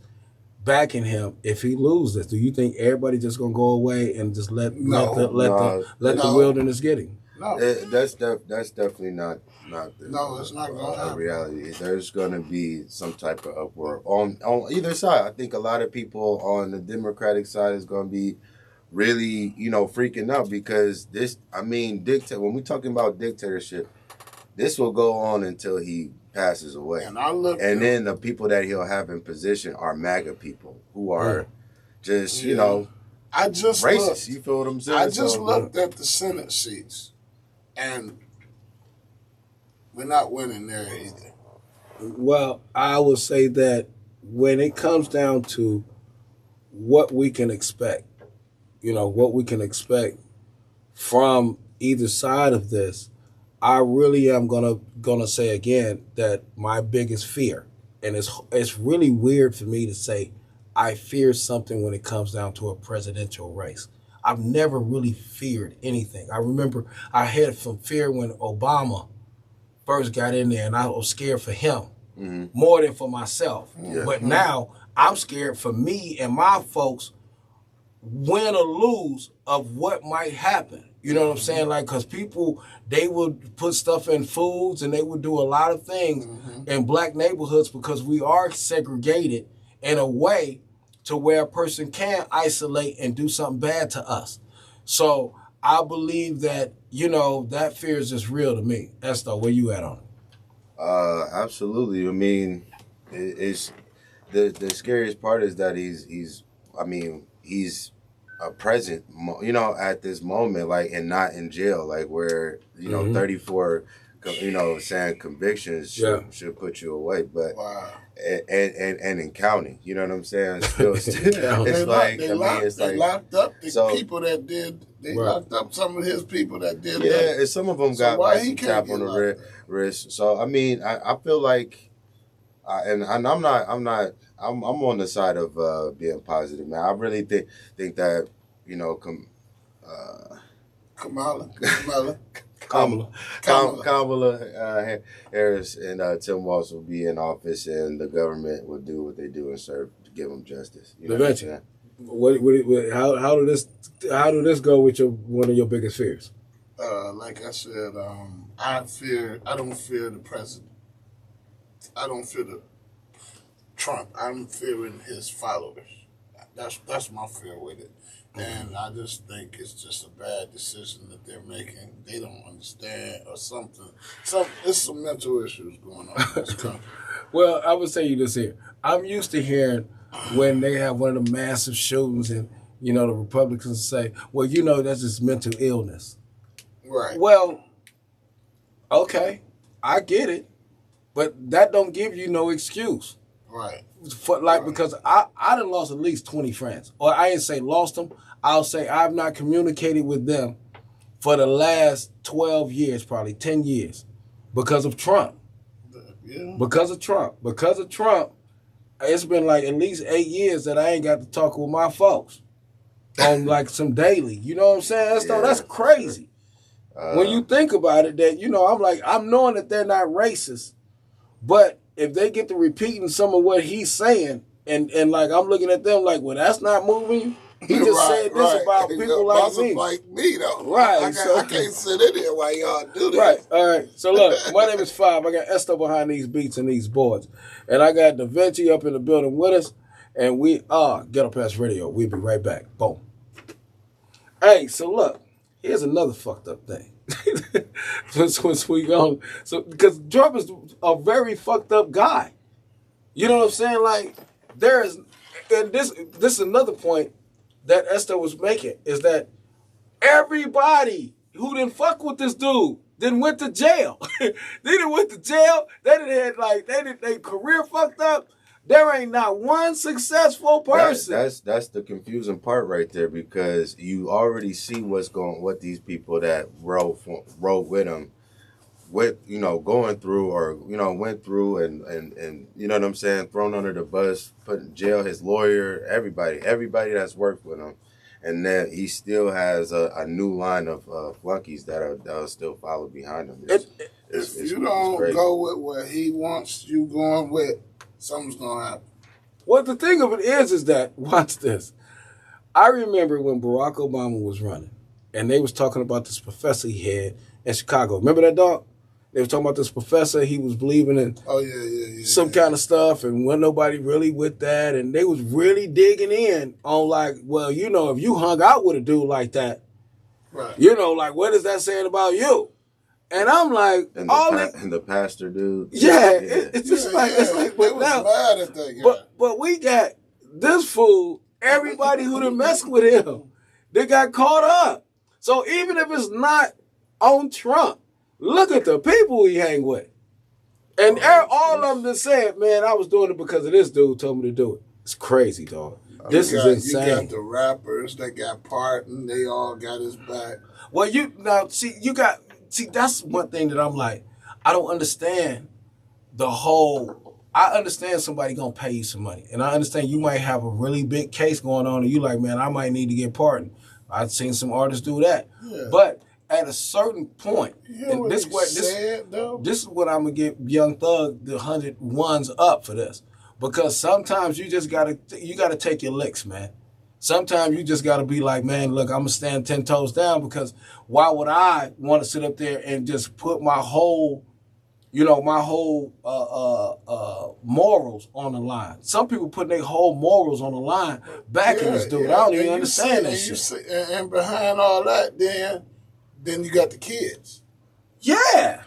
backing him if he loses? Do you think everybody just gonna go away and just let the wilderness get him? No, that's definitely not the, no, it's not going to happen. Reality. There's going to be some type of uproar on either side. I think a lot of people on the Democratic side is going to be really, freaking out because when we're talking about dictatorship, this will go on until he passes away. And then the people that he'll have in position are MAGA people who are just, I just racist. Looked, you feel what I'm saying? I just looked at the Senate seats, and we're not winning there either. Well, I will say that when it comes down to what we can expect, what we can expect from either side of this, I really am gonna say again that my biggest fear, and it's really weird for me to say I fear something when it comes down to a presidential race. I've never really feared anything. I remember I had some fear when Obama first got in there, and I was scared for him more than for myself. Yeah. But now I'm scared for me and my folks, win or lose, of what might happen. You know what I'm saying? Like, because people, they would put stuff in foods and they would do a lot of things in black neighborhoods because we are segregated in a way to where a person can isolate and do something bad to us. So I believe that, that fear is just real to me. Esto, where you at on it? Absolutely. I mean, it's the scariest part is that he's present, at this moment, like, and not in jail, like where, 34, saying convictions should put you away, but and in counting, you know what I'm saying? Still it's like they locked up the people that did. They locked up some of his people that did. Yeah, and some of them got some tap on the wrist. So I mean, I feel like, I'm on the side of being positive, man. I really think that Kamala Harris and Tim Walz will be in office, and the government will do what they do and serve to give them justice. You know what I'm saying? How did this go with one of your biggest fears? Like I said, I don't fear the president. I don't fear Trump. I'm fearing his followers. That's my fear with it. And I just think it's just a bad decision that they're making. They don't understand or something. There's some mental issues going on in this country. Well, I would say you this here. I'm used to hearing when they have one of the massive shootings and, the Republicans say, well, that's just mental illness. Right. Well, okay, I get it, but that don't give you no excuse. Right. Because I done lost at least 20 friends. Or I didn't say lost them. I'll say I've not communicated with them for the last 12 years, probably 10 years, because of Trump. Yeah. Because of Trump, it's been like at least 8 years that I ain't got to talk with my folks on like some daily. You know what I'm saying? That's crazy. When you think about it, that, I'm knowing that they're not racist, but if they get to repeating some of what he's saying, and like I'm looking at them like, well, that's not moving you. He just said this about people like me. Like me, though. Right. I can't sit in here while y'all do this. Right. All right. So look, my name is Five. I got Esther behind these beats and these boards. And I got Da Vinci up in the building with us. And we are Ghetto Pass Radio. We'll be right back. Boom. Hey, so look, here's another fucked up thing. Since we go, because Trump is a very fucked up guy. You know what I'm saying? Like, and this is another point that Esther was making, is that everybody who didn't fuck with this dude then went to jail. They didn't went to jail. They didn't had their career fucked up. There ain't not one successful person. That's the confusing part right there, because you already see what these people that rode with him, going through, or went through and you know what I'm saying, thrown under the bus, put in jail, his lawyer, everybody that's worked with him, and then he still has a new line of flunkies that'll still follow behind him. If you don't go with what he wants you going with, something's gonna happen. Well, the thing of it is that, watch this. I remember when Barack Obama was running, and they was talking about this professor he had in Chicago. Remember that, dog? They was talking about this professor. He was believing in some kind of stuff, and wasn't nobody really with that. And they was really digging in on like, well, if you hung out with a dude like that, right? Like, what is that saying about you? And I'm like, and the pastor dude. Yeah, it's just it's like, but now, mad at that guy. But we got this fool. Everybody who done messed with him, they got caught up. So even if it's not on Trump, look at the people he hang with. And all of them just said, man, I was doing it because of this dude told me to do it. It's crazy, dog. This is insane. You got the rappers that got pardoned. They all got his back. Well, that's one thing that I'm like, I don't understand I understand somebody gonna pay you some money. And I understand you might have a really big case going on and you like, man, I might need to get pardoned. I've seen some artists do that. Yeah. But at a certain point, and this is what I'm gonna get Young Thug the 100 ones up for this. Because sometimes you just gotta take your licks, man. Sometimes you just gotta be like, man, look, I'm gonna stand 10 toes down, because why would I want to sit up there and just put my whole morals on the line? Some people put their whole morals on the line backing this dude. I don't even understand that shit. And behind all that, then you got the kids. Yeah.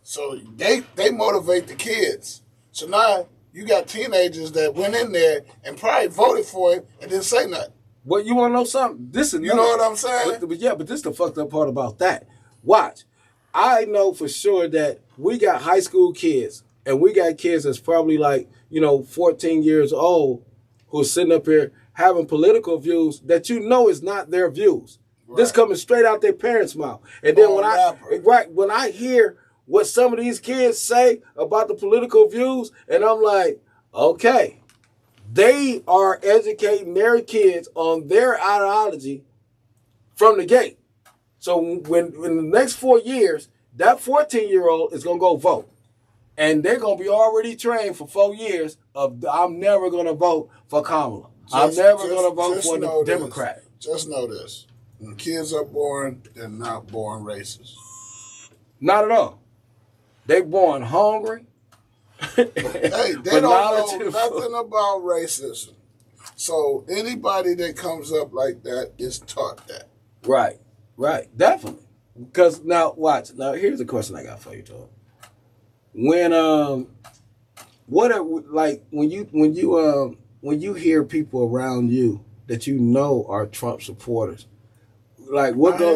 So they motivate the kids. So now you got teenagers that went in there and probably voted for him and didn't say nothing. Well, you want to know something? You know what I'm saying? But this is the fucked up part about that. Watch. I know for sure that we got high school kids, and we got kids that's probably like, 14 years old, who's sitting up here having political views that is not their views. Right. This coming straight out their parents' mouth. And then when I hear what some of these kids say about the political views, and I'm like, okay, they are educating their kids on their ideology from the gate. So when in the next 4 years, that 14-year-old is going to go vote. And they're going to be already trained for 4 years of, I'm never going to vote for Kamala. I'm never going to vote for the Democrat. Just know this. When kids are born, they're not born racist. Not at all. They're born hungry. Hey, they don't know nothing about racism. So anybody that comes up like that is taught that. Right. Definitely. Because now, watch. Now, here's a question I got for you, Todd. When when you hear people around you that you know are Trump supporters, like what go?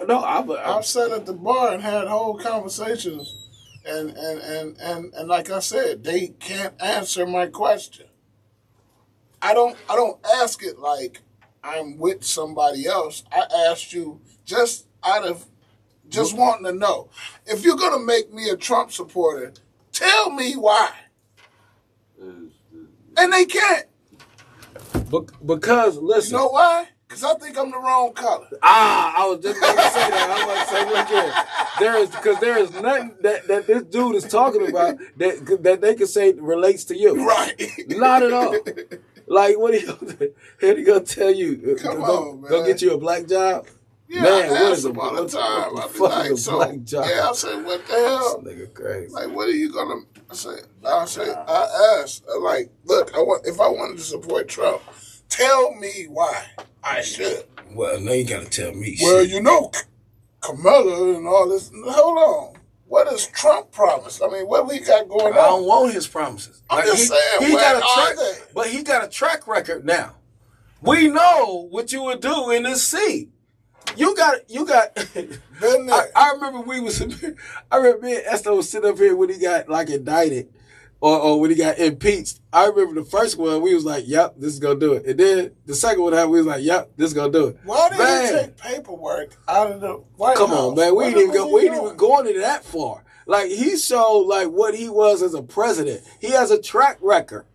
No, I've sat at the bar and had whole conversations, and like I said, they can't answer my question. I don't ask it like I'm with somebody else. I asked you just out of just wanting to know. If you're gonna make me a Trump supporter, tell me why. And they can't. Because listen, you know why? Because I think I'm the wrong color. I was just going to say that. I was going to say, look here, there is nothing that this dude is talking about that they can say relates to you. Right. Not at all. Like, what he gonna tell you? Come on, man. Go get you a black job? Yeah, man, I ask him all the time. I be like, so, yeah, I say, what the hell? This nigga crazy. Like, what are you gonna? I asked, like, look, if I wanted to support Trump, tell me why I should. Well, now you gotta tell me. Well, shit. you know, Kamala and all this. Hold on. What does Trump promise? I mean, what we got going on? I don't want his promises. I'm just saying, where are they? But he got a track record now. We know what you would do in this seat. You got. I remember I remember me and Esther was sitting up here when he got like indicted, or when he got impeached. I remember the first one we was like, "Yep, this is gonna do it," and then the second one happened, we was like, "Yep, this is gonna do it." Why did he take paperwork out of the White House? Come on, man, we ain't even going into that far. Like he showed like what he was as a president. He has a track record,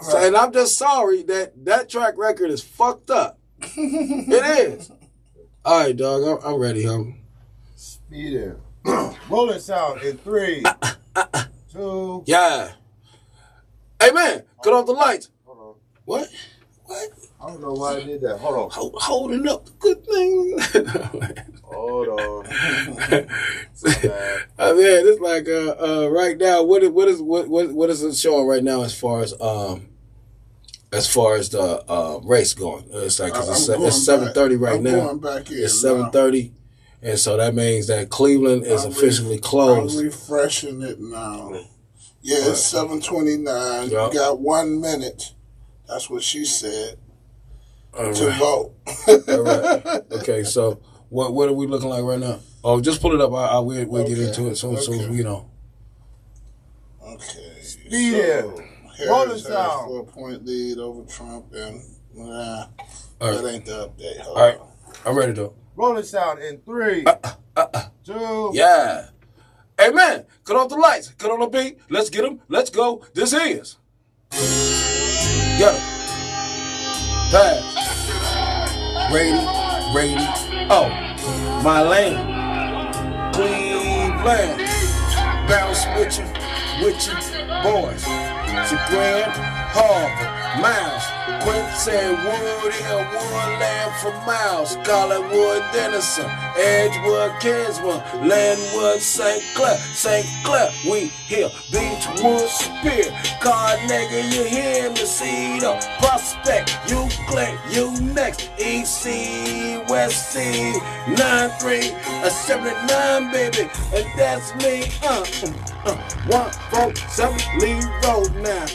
right. So, and I'm just sorry that track record is fucked up. It is. All right, dog. I'm ready, homie. Speed it. Rolling sound in 3, 2. Yeah. Hey, man. Cut off the lights. Hold on. What? I don't know why I did that. Hold on. Holding up the good thing. Hold on. I mean, it's like right now. What is it showing right now as far as the race going? It's like it's 7:30 right now. It's 7:30, and so that means that Cleveland is officially closed. I'm refreshing it now. Yeah, it's 7:29. Yep. You got 1 minute. That's what she said. To vote. All right. Okay, so what are we looking like right now? Oh, just pull it up. We'll get into it soon as we know. Okay. Yeah. Harris has a 4-point lead over Trump, and that ain't the update. All right. I'm ready to. Rolling sound in 3, 2. Yeah. Hey, man, cut off the lights. Cut on the beat. Let's get them. Let's go. This is. Get him. Pass. Brady. Oh, my lane. Cleveland. Bounce with you, boys. Grand, Harvard, Miles. Quint said Woodhill, Woodland for miles. Collinwood, Denison, Edgewood, Kingswood, Landwood, St. Clair, we here. Beechwood, Spear, Carnegie, you hear me? Cedar, Prospect, Euclid, you next. EC, West C, 93, 79, baby, and that's me. 147 Lee Road now.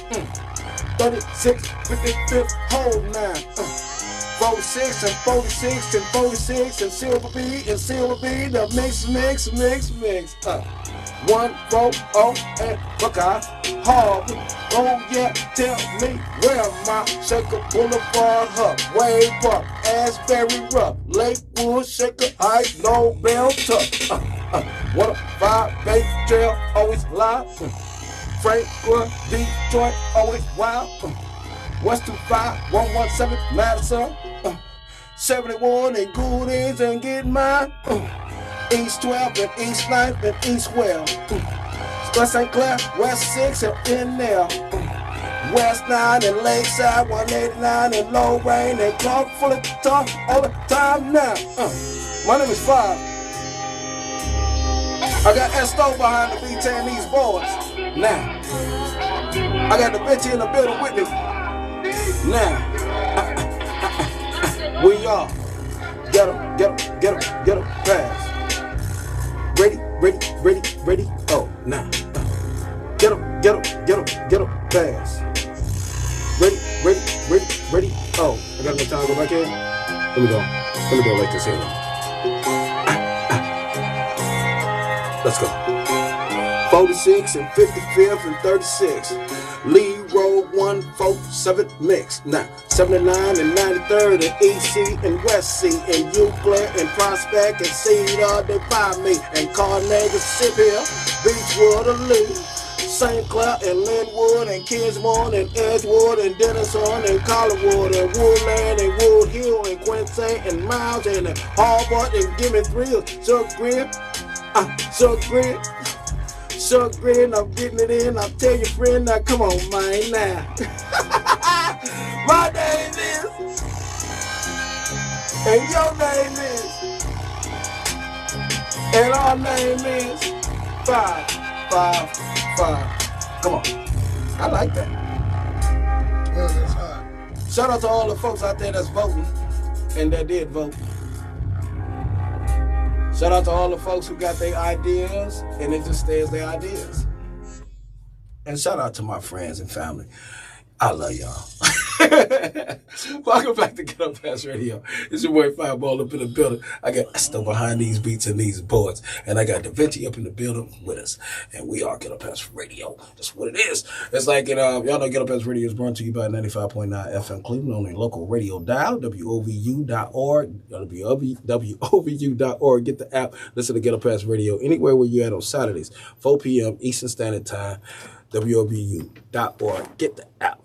36, 55th hole now. 46 and 46 and 46 and Silver B, the mix. 140 and Buckeye Harvard. Oh yeah, tell me where my Shaker Boulevard hub. Wave Park, Asbury Rough, Lakewood, Shaker Heights, Low Bell Tuck. 105 Bay Trail, always live. Franklin, Detroit, always wild. West 25, 117, Madison. 71 and Goodies and get mine. East 12 and East 9th and East Well. West St. Clair, West 6 and in there. West 9 and Lakeside, 189 and Lorraine and Clark, full of talk all the time now. My name is Five. I got Esto behind the beat and these boys. Now, I got the bitch in the building with me. Now, we are. Get em, pass. Ready. Oh, now. Get em, pass. Ready. Oh, I got no time to go back in. Let me go like this here. Let's go. 46 and 55th and 36. Lee Road 147 mix. Now 79 and 93rd and EC and West C and Euclid and Prospect and Cedar they find me and Carnegie Sip Hill, Beechwood and Lee, St. Clair and Linwood and Kingsmore and Edgewood and Denison and Collinwood and Woodland and Wood Hill and Quincy and Miles and Harvard and Gimme Thrill, Sugar grin, I'm getting it in. I'll tell your friend now, come on, man, now. My name is, and your name is, and our name is 555. Come on. I like that. Yeah, that's hot. Shout out to all the folks out there that's voting and that did vote. Shout out to all the folks who got their ideas and it just stays their ideas. And shout out to my friends and family. I love y'all. Welcome back to Get Up Past Radio. It's your boy Fireball up in the building. I got Esto behind these beats and these boards. And I got Da Vinci up in the building with us. And we are Get Up Past Radio. That's what it is. It's like, y'all know Get Up Past Radio is brought to you by 95.9 FM Cleveland on a local radio dial, WOVU.org, WOVU.org. Get the app. Listen to Get Up Past Radio anywhere where you're at on Saturdays, 4 p.m. Eastern Standard Time, WOVU.org. Get the app.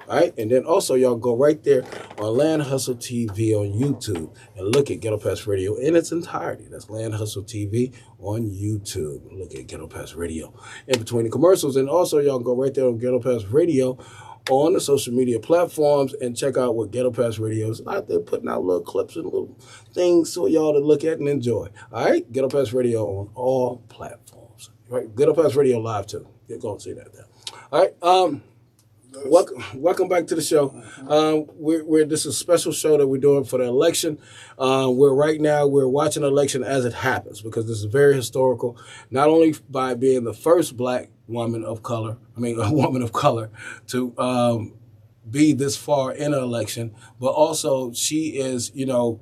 All right, and then also y'all go right there on Land Hustle TV on YouTube and look at Ghetto Pass Radio in its entirety. That's Land Hustle TV on YouTube. Look at Ghetto Pass Radio in between the commercials, and also y'all go right there on Ghetto Pass Radio on the social media platforms and check out what Ghetto Pass Radio is out there putting out little clips and little things for y'all to look at and enjoy. All right, Ghetto Pass Radio on all platforms. All right, Ghetto Pass Radio live too. You're going to see that there. All right. Welcome back to the show. This is a special show that we're doing for the election. We're watching the election as it happens because this is very historical. Not only by being the first black woman of color, a woman of color to be this far in an election, but also she is,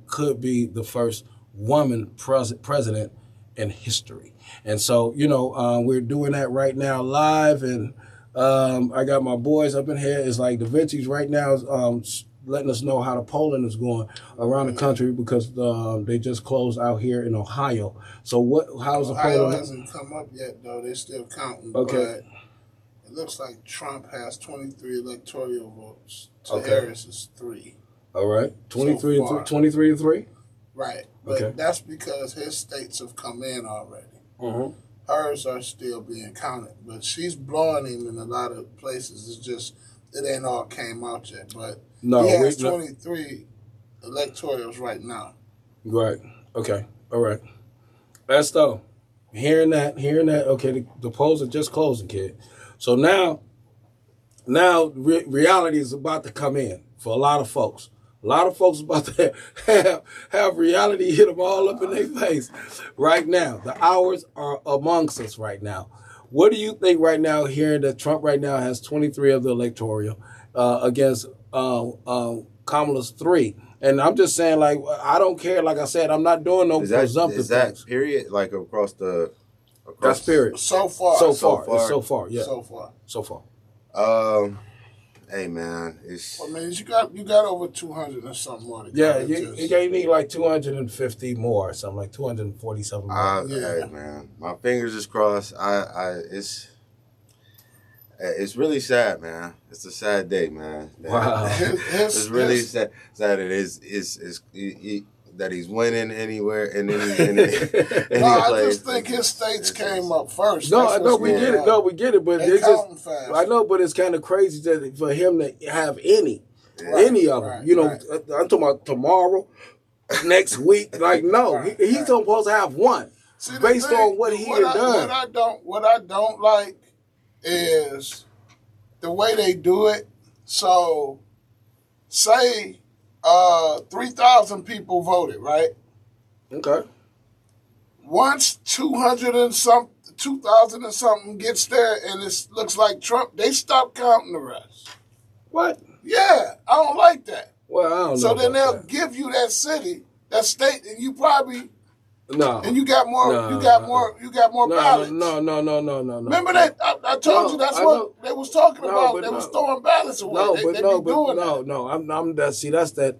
could be the first woman president in history. And so, we're doing that right now live and. I got my boys up in here. It's like Da Vinci's right now letting us know how the polling is going around the country because they just closed out here in Ohio. So how's the polling? Ohio hasn't come up yet, though. They're still counting. Okay. But it looks like Trump has 23 electoral votes. To Harris is 3. All right. 23 to 3? Right. But that's because his states have come in already. Mm-hmm. Hers are still being counted, but she's blowing him in a lot of places. It's just it ain't all came out yet. But he has 23 electorals right now. Right. Okay. All right. That's though. Hearing that. Okay, the polls are just closing, kid. So now reality is about to come in for a lot of folks. A lot of folks about to have reality hit them all up in their face right now. The hours are amongst us right now. What do you think right now, hearing that Trump right now has 23 of the electoral against Kamala's 3? And I'm just saying, like, I don't care. Like I said, I'm not doing no presumptive things. Is that period, like, across the... That's period. So far. Yeah. So far. Hey man, it's. You got over 200 or something more. Yeah, you need like 250 more or something, like 247 more. Hey man, my fingers is crossed. It's really sad, man. It's a sad day, man. Wow, it's really sad. It is that he's winning anywhere and any I just think his states came up first. No, we get it. No, we get it. But it's just, fast. I know, but it's kind of crazy that for him to have any of them. I'm talking about tomorrow, next week. Like, no, he's supposed to have one. See, based on what he had done. What I don't like is the way they do it. So, say 3,000 people voted, right? Okay. Once 200 and some 2,000 and something gets there and it looks like Trump, they stop counting the rest. What? Yeah, I don't like that. Well, I don't know. So then they'll that. give you that city, that state, and you probably No. and you got more. No, you got more. You got more ballots. No. Remember that I told you that's what they was talking about. They was throwing ballots away. No, that's that.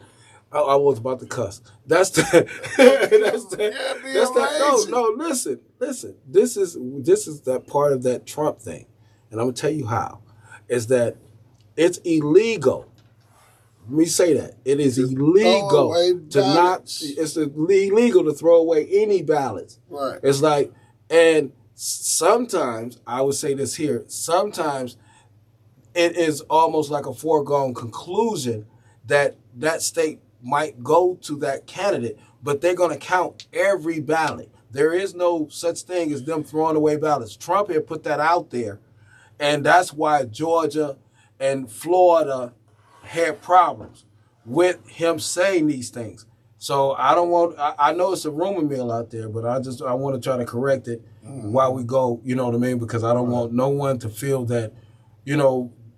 I was about to cuss. That's the. That's the. Yeah, That's that. No. Listen. This is that part of that Trump thing, and I'm gonna tell you how. Is that it's illegal. Let me say that it is illegal to not. It's illegal to throw away any ballots. Right. It's like, and sometimes I would say this here. Sometimes it is almost like a foregone conclusion that that state might go to that candidate, but they're going to count every ballot. There is no such thing as them throwing away ballots. Trump had put that out there, and that's why Georgia and Florida had problems with him saying these things. So I know it's a rumor mill out there, but I want to try to correct it while we go, you know what I mean? Because I don't want no one to feel that,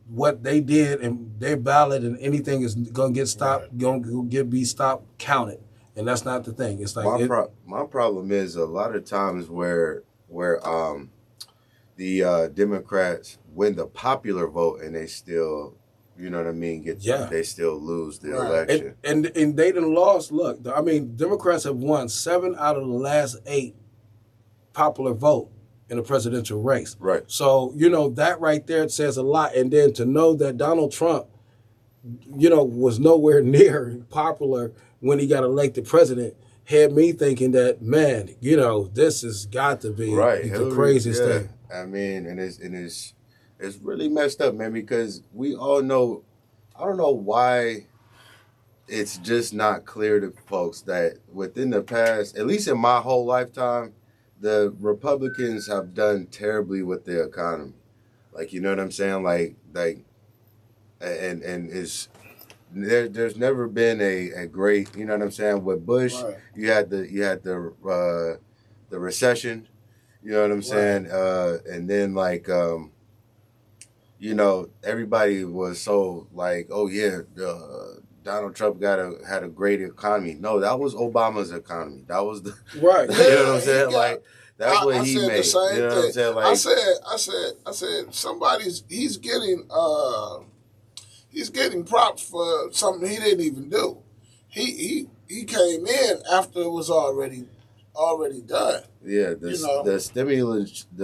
what they did and their ballot and anything is going to get stopped, going to be stopped, counted. And that's not the thing. It's like my problem is a lot of times where the Democrats win the popular vote and they still, you know what I mean, they still lose the election. And they done lost. Look, I mean, Democrats have won 7 out of the last 8 popular vote in the presidential race. Right. So, that right there says a lot. And then to know that Donald Trump, was nowhere near popular when he got elected president had me thinking that, man, this has got to be the craziest thing. I mean, and it's really messed up, man, because we all know, I don't know why it's just not clear to folks that within the past, at least in my whole lifetime, the Republicans have done terribly with the economy. Like, you know what I'm saying? And it's there's never been a great, you know what I'm saying? With Bush, you had the recession, you know what I'm saying? And then everybody was so like, oh yeah, Donald Trump had a great economy. No, that was Obama's economy. That was the right. You know what I'm saying? That's what he made. The same you know thing. what I'm saying? I said he's getting props for something he didn't even do. He came in after it was already done. Yeah, the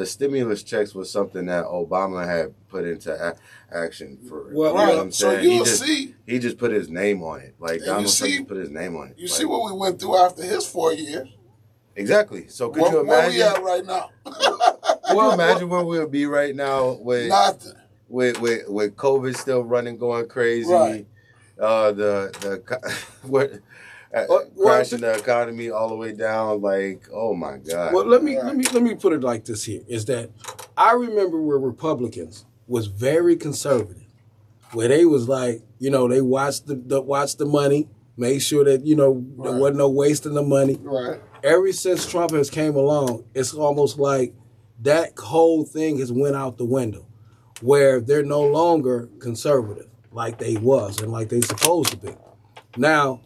stimulus checks was something that Obama had put into action for. Well, you know what I'm saying? So he just put his name on it. Like Donald Trump put his name on it. You see what we went through after his 4 years. Exactly. So could you imagine where we at right now? Could you imagine where we would be right now with nothing? With COVID still going crazy, right. Crashing the economy all the way down, like, oh my God. Well, let me put it like this here, is that I remember where Republicans was very conservative, where they was like, they watched the money, made sure that, there wasn't no wasting the money. Right. Ever since Trump has came along, it's almost like that whole thing has went out the window, where they're no longer conservative like they was and like they supposed to be. Now,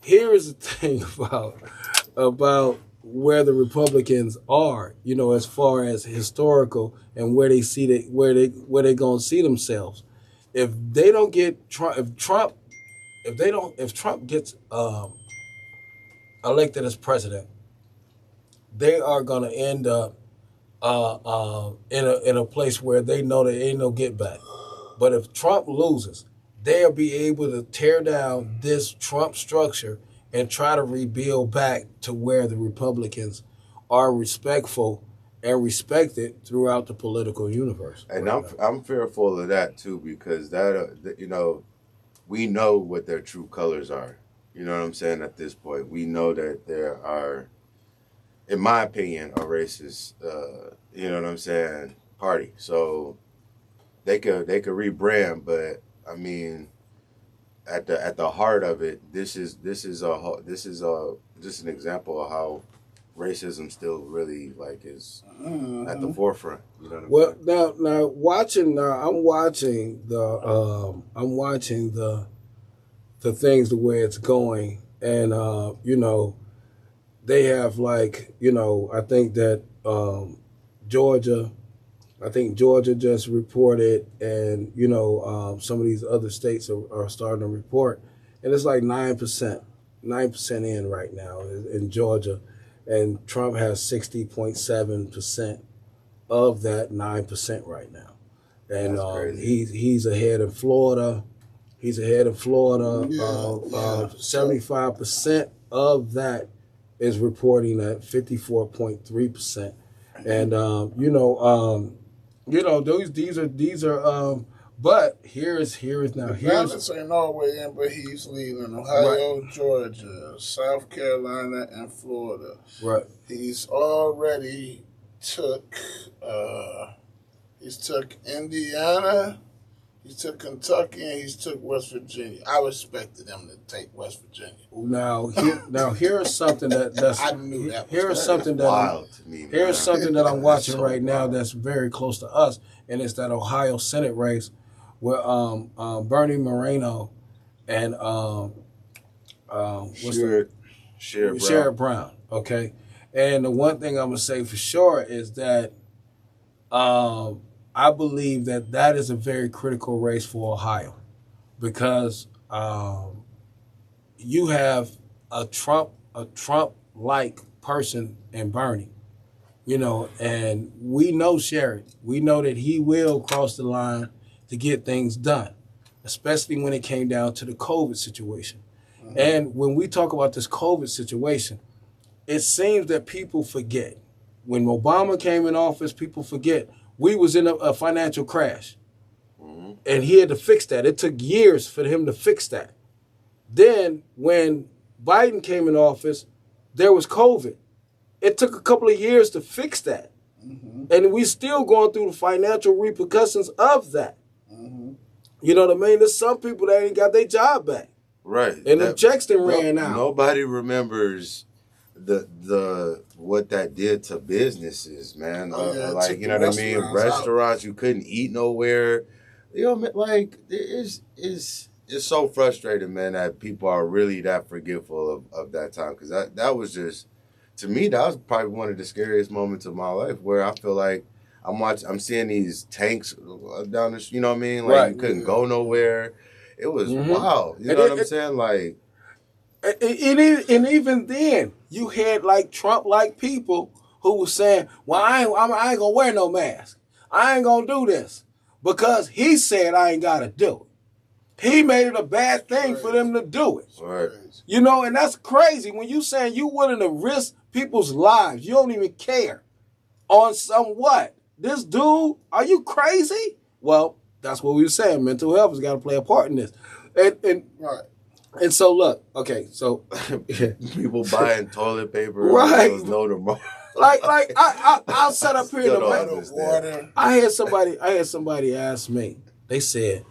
here is the thing about where the Republicans are, as far as historical and where they see where they gonna see themselves. If they don't get Trump, if Trump gets elected as president, they are gonna end up in a place where they know there ain't no get back. But if Trump loses, they'll be able to tear down this Trump structure and try to rebuild back to where the Republicans are respectful and respected throughout the political universe. And I'm fearful of that too, because we know what their true colors are. You know what I'm saying? At this point, we know that there are, in my opinion, a racist, you know what I'm saying, party. So they could rebrand, but I mean, at the heart of it, this is just an example of how racism still really like is at the forefront. You know what I'm Well, saying? I'm watching the things the way it's going, and they have like I think that Georgia. I think Georgia just reported, and some of these other states are starting to report, and it's like 9%, 9% in right now in Georgia, and Trump has 60.7% of that 9% right now, and That's crazy. he's ahead in Florida. He's ahead in Florida. 75% of that is reporting at 54.3%, and these are but here's Balance ain't all the way in, but he's leading Ohio, right. Georgia, South Carolina, and Florida. Right. He's already took Indiana, he took Kentucky, and he's took West Virginia. I expected him to take West Virginia. Now here's something that's I knew that. Here's something that wild to me. Here's something that I'm watching so right now wild. that's very close to us, and it's that Ohio Senate race where Bernie Moreno and Sherrod Brown. Okay, and the one thing I'm gonna say for sure is that I believe that is a very critical race for Ohio, because you have a Trump-like person in Bernie, and we know Sherrod. We know that he will cross the line to get things done, especially when it came down to the COVID situation. Mm-hmm. And when we talk about this COVID situation, it seems that people forget. When Obama came in office, people forget we was in a financial crash. Mm-hmm. And he had to fix that. It took years for him to fix that. Then when Biden came in office, there was COVID. It took a couple of years to fix that. Mm-hmm. And we still going through the financial repercussions of that. Mm-hmm. You know what I mean? There's some people that ain't got their job back. Right. And the checks then ran out. Nobody remembers the what that did to businesses, man. Like, you know what I mean? Restaurants, you couldn't eat nowhere. Like, it's so frustrating, man, that people are really that forgetful of that time. Because that was just, to me, that was probably one of the scariest moments of my life, where I feel like I'm seeing these tanks down the, you know what I mean? Like, right. You couldn't go nowhere. It was wild. You know what I'm saying? Like, and even then, you had like Trump-like people who were saying, well, I ain't gonna wear no mask. I ain't gonna do this because he said I ain't gotta do it. He made it a bad thing for them to do it. Right. And that's crazy. When you saying you willing to risk people's lives, you don't even care on some what? This dude, are you crazy? Well, that's what we were saying. Mental health has got to play a part in this. And right. And so look, okay, so people buying toilet paper, right? No tomorrow. Like I'll set up here in the water. I had somebody ask me. They said,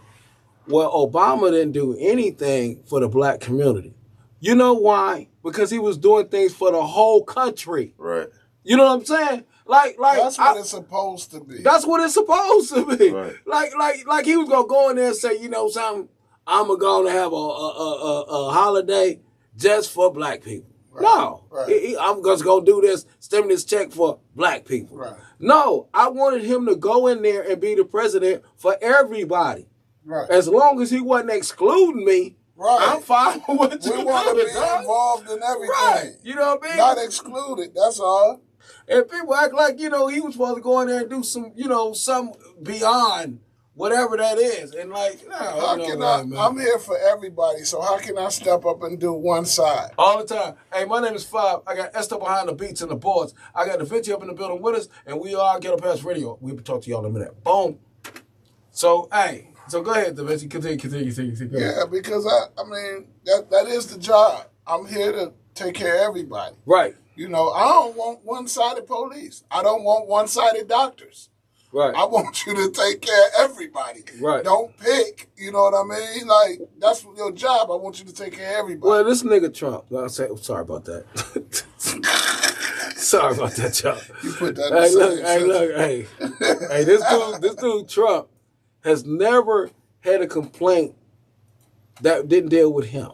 "Well, Obama didn't do anything for the black community. You know why? Because he was doing things for the whole country. Right? You know what I'm saying? Like that's what it's supposed to be. That's what it's supposed to be. Right. Like he was gonna go in there and say, you know something, I'm gonna have a holiday just for black people. Right. No, right. I'm just gonna do this stimulus check for black people. Right. No, I wanted him to go in there and be the president for everybody. Right. As long as he wasn't excluding me. Right. I'm fine with what you We want to be involved in everything. Right. You know what I mean? Not excluded. That's all. And people act like, he was supposed to go in there and do some, some beyond whatever that is. And like, no, I'm here for everybody, so how can I step up and do one side? All the time. Hey, my name is Fab. I got Esther behind the beats and the boards. I got Da Vinci up in the building with us, and we are Ghetto Pass Radio. We'll talk to y'all in a minute. Boom. So, hey, go ahead, Da Vinci. Continue. Yeah, because I mean, that is the job. I'm here to take care of everybody. Right. I don't want one-sided police. I don't want one-sided doctors. Right. I want you to take care of everybody. Right. Don't pick. You know what I mean? Like, that's your job. I want you to take care of everybody. Well, this nigga Trump. Sorry about that. Sorry about that, y'all. You put that. Hey, this dude Trump has never had a complaint that didn't deal with him.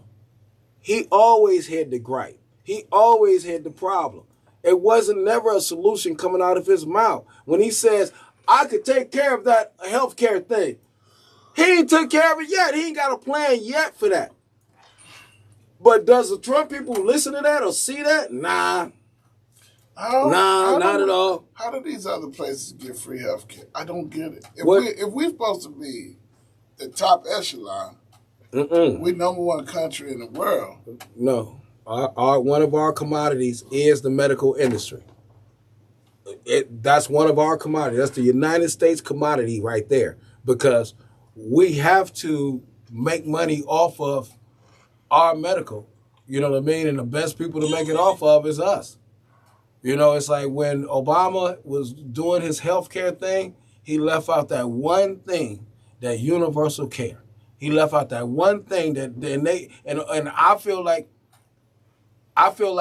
He always had the gripe. He always had the problem. It wasn't never a solution coming out of his mouth. When he says, I could take care of that healthcare thing, he ain't took care of it yet. He ain't got a plan yet for that. But does the Trump people listen to that or see that? Nah. Not at all. How do these other places get free health care? I don't get it. If we're supposed to be the top echelon, we're number one country in the world. No. One of our commodities is the medical industry. That's one of our commodities. That's the United States commodity right there. Because we have to make money off of our medical. You know what I mean? And the best people to make it off of is us. You know, it's like when Obama was doing his healthcare thing, he left out that one thing, that universal care. He left out that one thing and I feel like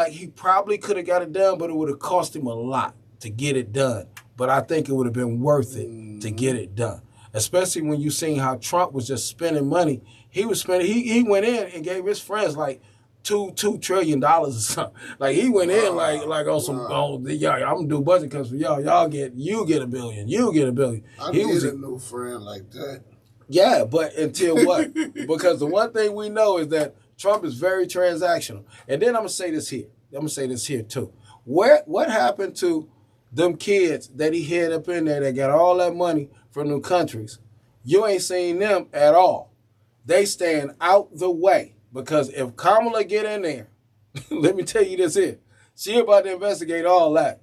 he probably could have got it done, but it would have cost him a lot to get it done. But I think it would have been worth it to get it done. Especially when you seen how Trump was just spending money. He went in and gave his friends like $2 trillion or something. Like he went in like on some I'm gonna do budget cuts for y'all. You get $1 billion. You get $1 billion. I need a new friend like that. Yeah, but until what? Because the one thing we know is that Trump is very transactional. And then I'm gonna say this here too. What happened to them kids that he had up in there that got all that money from them countries? You ain't seen them at all. They stand out the way. Because if Kamala get in there, let me tell you this here, she about to investigate all that.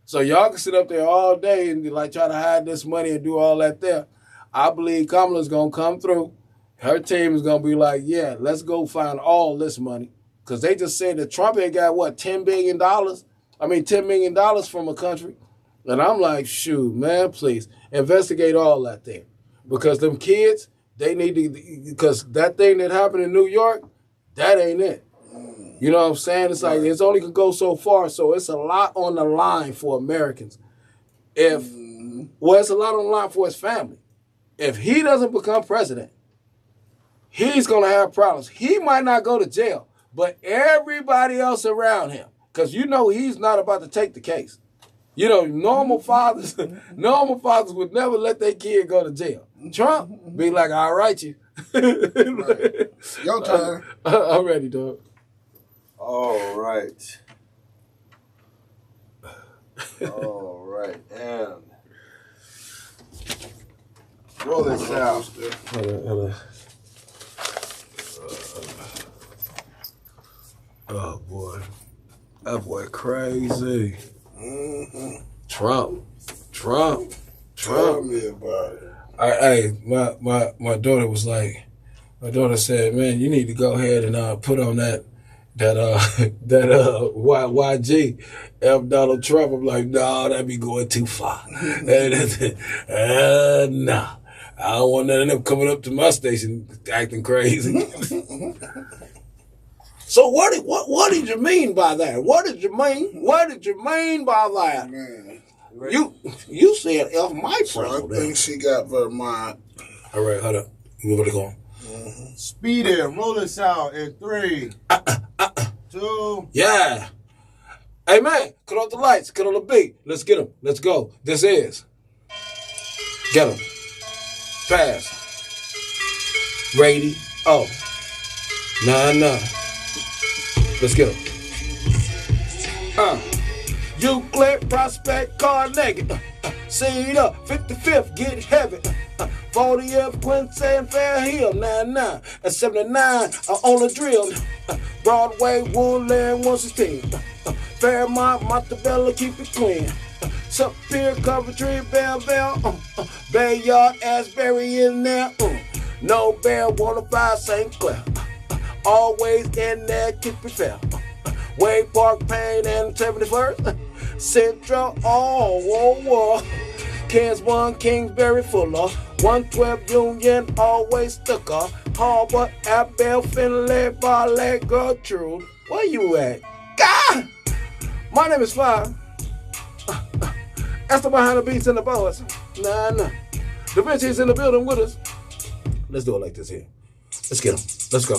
So y'all can sit up there all day and like try to hide this money and do all that there. I believe Kamala's going to come through. Her team is going to be like, yeah, let's go find all this money. Because they just said that Trump had got, $10 million from a country. And I'm like, shoot, man, please, investigate all that there. Because them kids, they need to, because that thing that happened in New York, that ain't it. You know what I'm saying? It's like, it's only could go so far. So it's a lot on the line for Americans. It's a lot on the line for his family. If he doesn't become president, he's going to have problems. He might not go to jail, but everybody else around him, because you know he's not about to take the case. You know, normal fathers would never let their kid go to jail. Trump be like, I'll write you. Right. Your turn. I'm ready, dog. All right. And roll this out. Hold on. Oh, boy. That boy crazy. Trump. Tell me about it. My daughter was like, my daughter said, man, you need to go ahead and put on that YG F Donald Trump. I'm like, nah, that'd be going too far. Nah. I don't want none of them coming up to my station acting crazy. So what did you mean by that? What did you mean by that? Man. You said F my president. I think she got Vermont. All right, hold up. Where we going? Speed it. Roll this out in 3, 2. Yeah. Hey, man, cut off the lights. Cut on the beat. Let's get them. Let's go. This is. Get them. Pass. Radio. Nah. Let's get them. Euclid, Prospect, Carnegie. Seed up, 55th, get heavy. 40th, Quincy, and Fair Hill, 99. And 79, on the drill. Broadway, Woodland, 116. Fairmont, Montebello, keep it clean. Superior, Coventry, Belleville. Bayard, Asbury in there. No Bear, 105, St. Clair. Always in there, keep it fair. Wade Park, Payne, and 71st. Central, Cairns 1, Kingsbury, Fuller. 112 Union, always Stucker. Harbor, Abel, Finley, Barlett, Gertrude. Where you at? God! My name is Fire. That's the behind the beats and the bars. Nah. Da Vinci's in the building with us. Let's do it like this here. Let's get him. Let's go.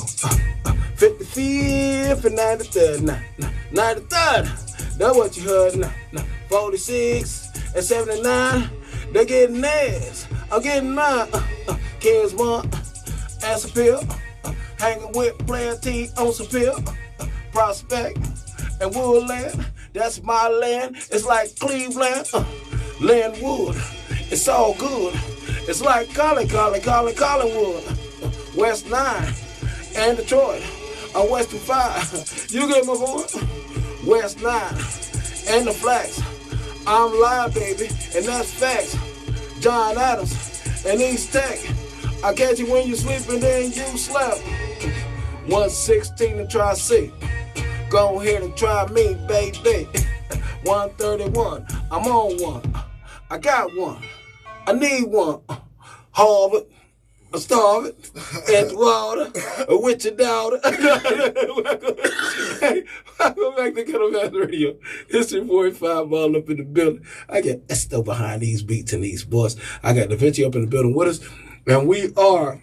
55th and 93rd. 93rd. That's what you heard. 46 and 79. They're getting ass. I'm getting mine. Kingsmont, Asapil, hanging with Player T on Seville, Prospect and Woodland. That's my land. It's like Cleveland, Linwood. It's all good. It's like Collinwood, West 9 and Detroit. On Western 5. You get my point? West 9 and the Flats. I'm live, baby, and that's facts. John Adams and East Tech. I catch you when you sleep and then you slept. 116 to try C. Go ahead and try me, baby. 131, I'm on one. I got one. I need one. Harvard, Starvard, Edgewater, with your daughter. Welcome back to Ghetto Pass Radio. It's your boy 5 Ball up in the building. I got Esto behind these beats and these boys. I got Da Vinci up in the building with us. And we are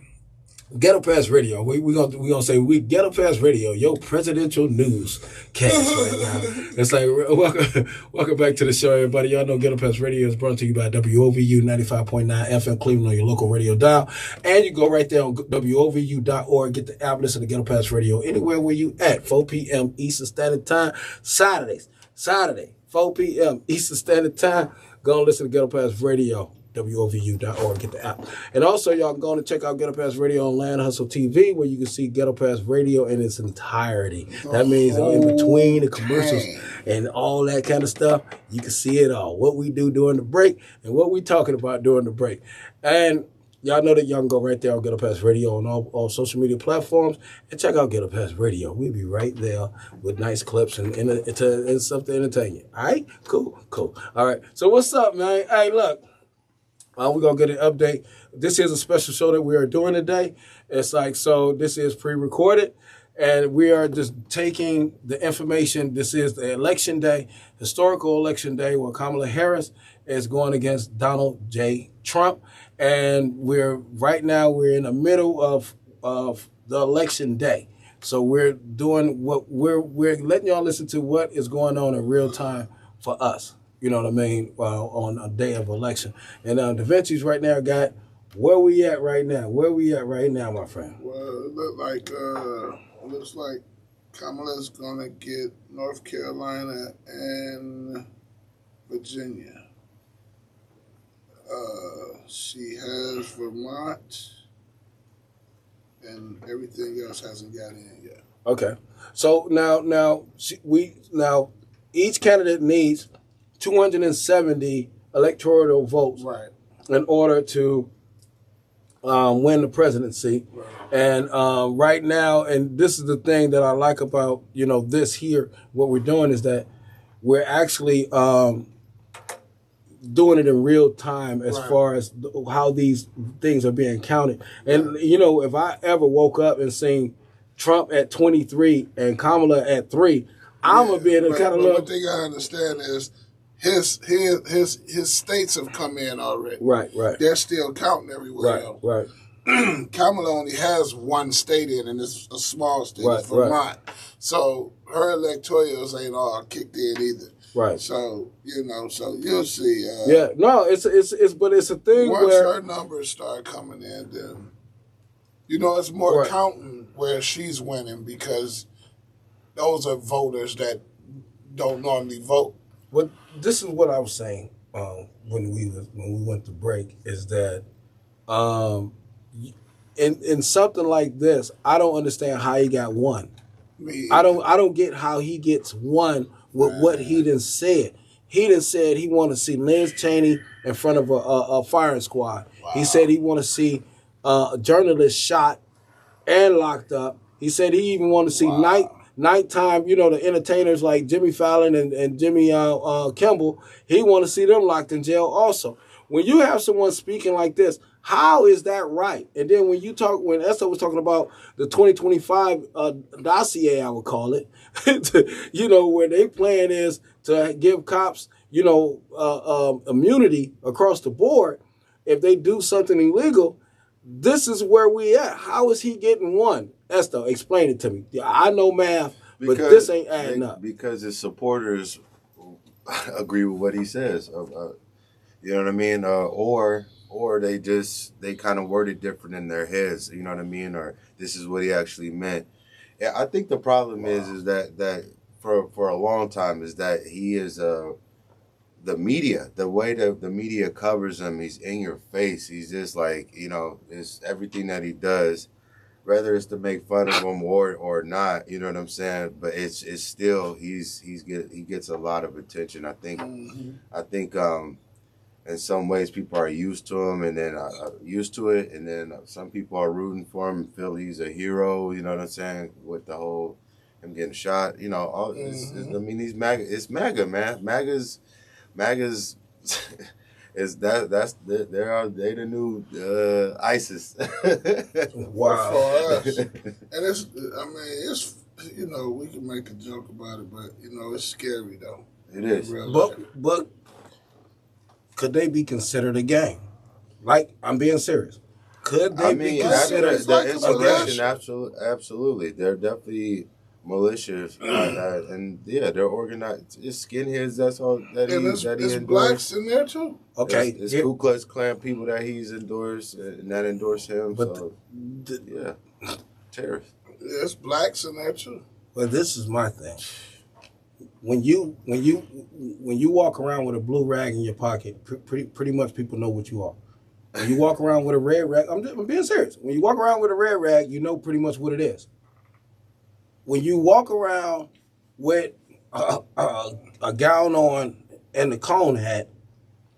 Ghetto Pass Radio. We gonna say we Ghetto Pass Radio, your presidential newscast right now. It's like welcome back to the show, everybody. Y'all know Ghetto Pass Radio is brought to you by WOVU 95.9 FM Cleveland on your local radio dial. And you go right there on WOVU.org, get the app, listen to Ghetto Pass Radio anywhere where you at. 4 p.m. Eastern Standard Time, Saturday, 4 p.m. Eastern Standard Time. Go and listen to Ghetto Pass Radio. WOVU.org, get the app. And also, y'all can go and check out Ghetto Pass Radio on Land Hustle TV, where you can see Ghetto Pass Radio in its entirety. That means in between the commercials and all that kind of stuff, you can see it all. What we do during the break and what we talking about during the break. And y'all know that y'all can go right there on Ghetto Pass Radio on all social media platforms and check out Ghetto Pass Radio. We'll be right there with nice clips and stuff to entertain you. All right? Cool. All right. So what's up, man? Hey, look. We're going to get an update. This is a special show that we are doing today. It's like, so this is pre-recorded, and we are just taking the information. This is the election day, historical election day, where Kamala Harris is going against Donald J. Trump. And right now we're in the middle of the election day. So we're doing we're letting y'all listen to what is going on in real time for us. You know what I mean? On a day of election. And Da Vinci's right now got where we at right now. Where we at right now, my friend? Well, it looks like Kamala's gonna get North Carolina and Virginia. She has Vermont, and everything else hasn't got in yet. Okay. So now each candidate needs 270 electoral votes, right, in order to win the presidency. Right. And right now, and this is the thing that I like about, this here, what we're doing is that we're actually doing it in real time as far as how these things are being counted. And, if I ever woke up and seen Trump at 23 and Kamala at 3, I'm going to be in a kind of look. One thing I understand is his states have come in already. Right. They're still counting everywhere else. Right. Kamala only has one state in, and it's a small state, it's Vermont. So her electorals ain't all kicked in either. Right. So so you'll see. It's a thing once where her numbers start coming in, then it's more counting where she's winning, because those are voters that don't normally vote. Well, this is what I was saying when we went to break, is that in something like this, I don't understand how he got one. I don't get how he gets one with what he done said. He done said he want to see Liz Cheney in front of a firing squad. Wow. He said he want to see journalists shot and locked up. He said he even want to see nighttime, the entertainers like Jimmy Fallon and Jimmy Kimmel, he want to see them locked in jail also. When you have someone speaking like this, How is that right? And then when Esther was talking about the 2025 dossier, I would call it, where their plan is to give cops, immunity across the board if they do something illegal. This is where we at. How is he getting one? Esther, explain it to me. I know math, but this ain't adding up. Because his supporters agree with what he says. You know what I mean? Or they kind of word it different in their heads. You know what I mean? Or this is what he actually meant. Yeah, I think the problem is that for a long time is that he is the media, the way that the media covers him, he's in your face. He's just like, it's everything that he does, whether it's to make fun of him or not, you know what I'm saying? But it's still, he gets a lot of attention. I think in some ways people are used to him and then used to it. And then some people are rooting for him and feel he's a hero, you know what I'm saying? With the whole, him getting shot, he's MAGA. It's MAGA, man. MAGA's is they the new ISIS. Wow. For us, and it's we can make a joke about it, but it's scary though. It is. But could they be considered a gang? Like, I'm being serious. Could they be considered the insurrection? Absolutely. They're definitely malicious, and they're organized. It's skinheads. That's all that he endorsed. Blacks in there too. Okay, it's Ku Klux Klan people that he's endorsed and that endorse him. But terrorists. There's blacks in there too. Well, this is my thing. When you walk around with a blue rag in your pocket, pretty much people know what you are. When you walk around with a red rag, I'm being serious. When you walk around with a red rag, you know pretty much what it is. When you walk around with a gown on and the cone hat,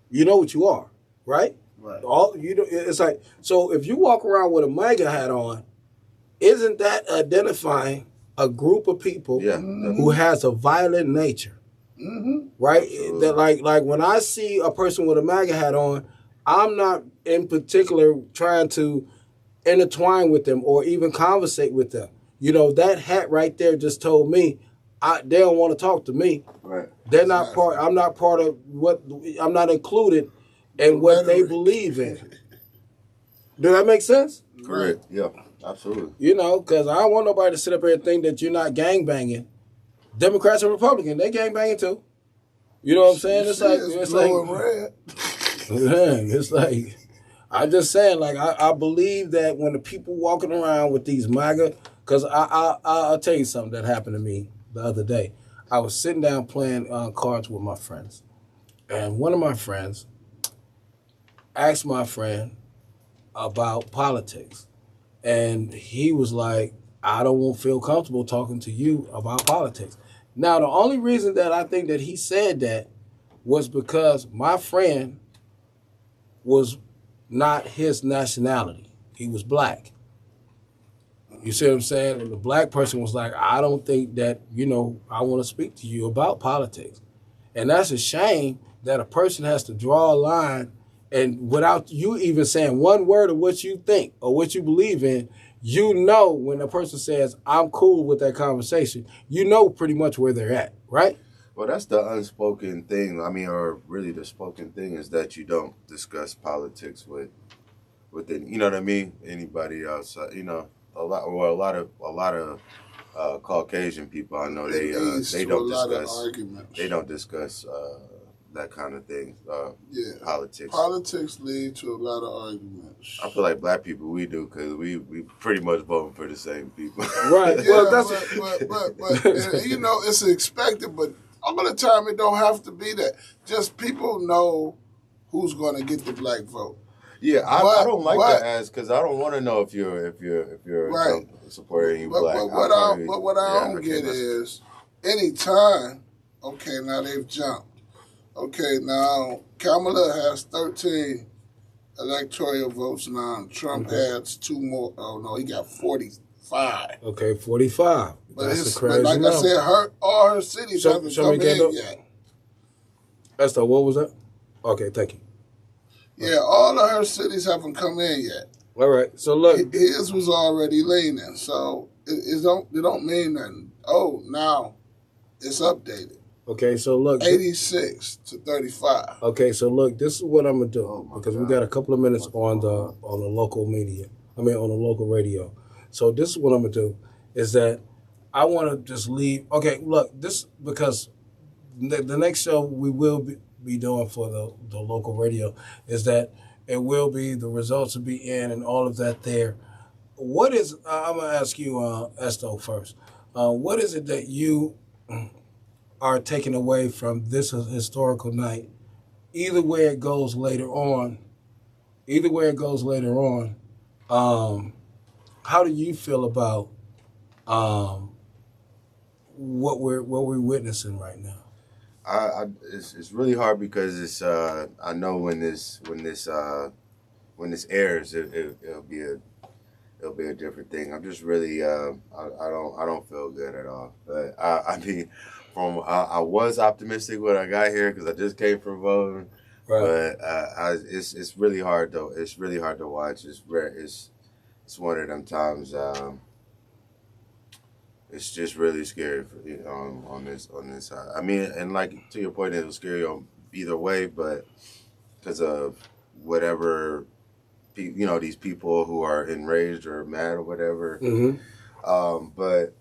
you know what you are, right? Right. It's like, so if you walk around with a MAGA hat on, isn't that identifying a group of people who has a violent nature? Mm-hmm. Right? That like when I see a person with a MAGA hat on, I'm not in particular trying to intertwine with them or even conversate with them. That hat right there just told me they don't want to talk to me. Right. They're not part. I'm not part of I'm not included in what they believe in. Does that make sense? Correct. Yeah, absolutely. Because I don't want nobody to sit up here and think that you're not gangbanging. Democrats and Republicans, they gangbanging too. You know what I'm saying? It's blue and red. It's like, I'm just saying, like, I believe that when the people walking around with these MAGA, because I'll tell you something that happened to me the other day. I was sitting down playing cards with my friends, and one of my friends asked my friend about politics, and he was like, I don't feel comfortable talking to you about politics. Now, the only reason that I think that he said that was because my friend was not his nationality. He was black. You see what I'm saying? And the black person was like, I don't think that, I want to speak to you about politics. And that's a shame that a person has to draw a line and without you even saying one word of what you think or what you believe in, when a person says, I'm cool with that conversation, pretty much where they're at, right? Well, that's the unspoken thing. Or really the spoken thing is that you don't discuss politics with you know what I mean? Anybody else, a lot of Caucasian people I know they don't discuss that kind of thing. Politics. Politics lead to a lot of arguments. I feel like black people we do because we pretty much voting for the same people. Right. But it's expected. But all the time it don't have to be that. Just people know who's going to get the black vote. Yeah, I don't like that as because I don't want to know if you're right. Supporting you black. But what I don't get is anytime. Okay, now they've jumped. Okay, now Kamala has 13 electoral votes now. Trump has 2 more. Oh no, he got 45. Okay, 45. But that's crazy. Like I said, all her cities haven't come in yet. Esther, what was that? Okay, thank you. Yeah, all of her cities haven't come in yet. All right. So look, his was already leaning, so it don't mean nothing. Oh, now it's updated. okay. So look, 86 to 35. okay. So look, this is what I'm gonna do because we God. got a couple of minutes on the local media. I mean, on the local radio. So this is what I'm gonna do is that I want to just leave. Okay, look, this because the next show we will be doing for the local radio is that it will be the results will be in and all of that there. What is I'm gonna ask you, Esto first. What is it that you are taking away from this historical night? Either way it goes later on. How do you feel about what we're witnessing right now? It's really hard because it's I know when this airs it'll be a different thing. I'm just really I don't feel good at all. But I mean, I was optimistic when I got here because I just came from voting. Right. But it's really hard though. It's really hard to watch. It's one of them times. It's just really scary for, on this side. I mean, and like to your point, it was scary on either way, but because of whatever, these people who are enraged or mad or whatever. Mm-hmm. But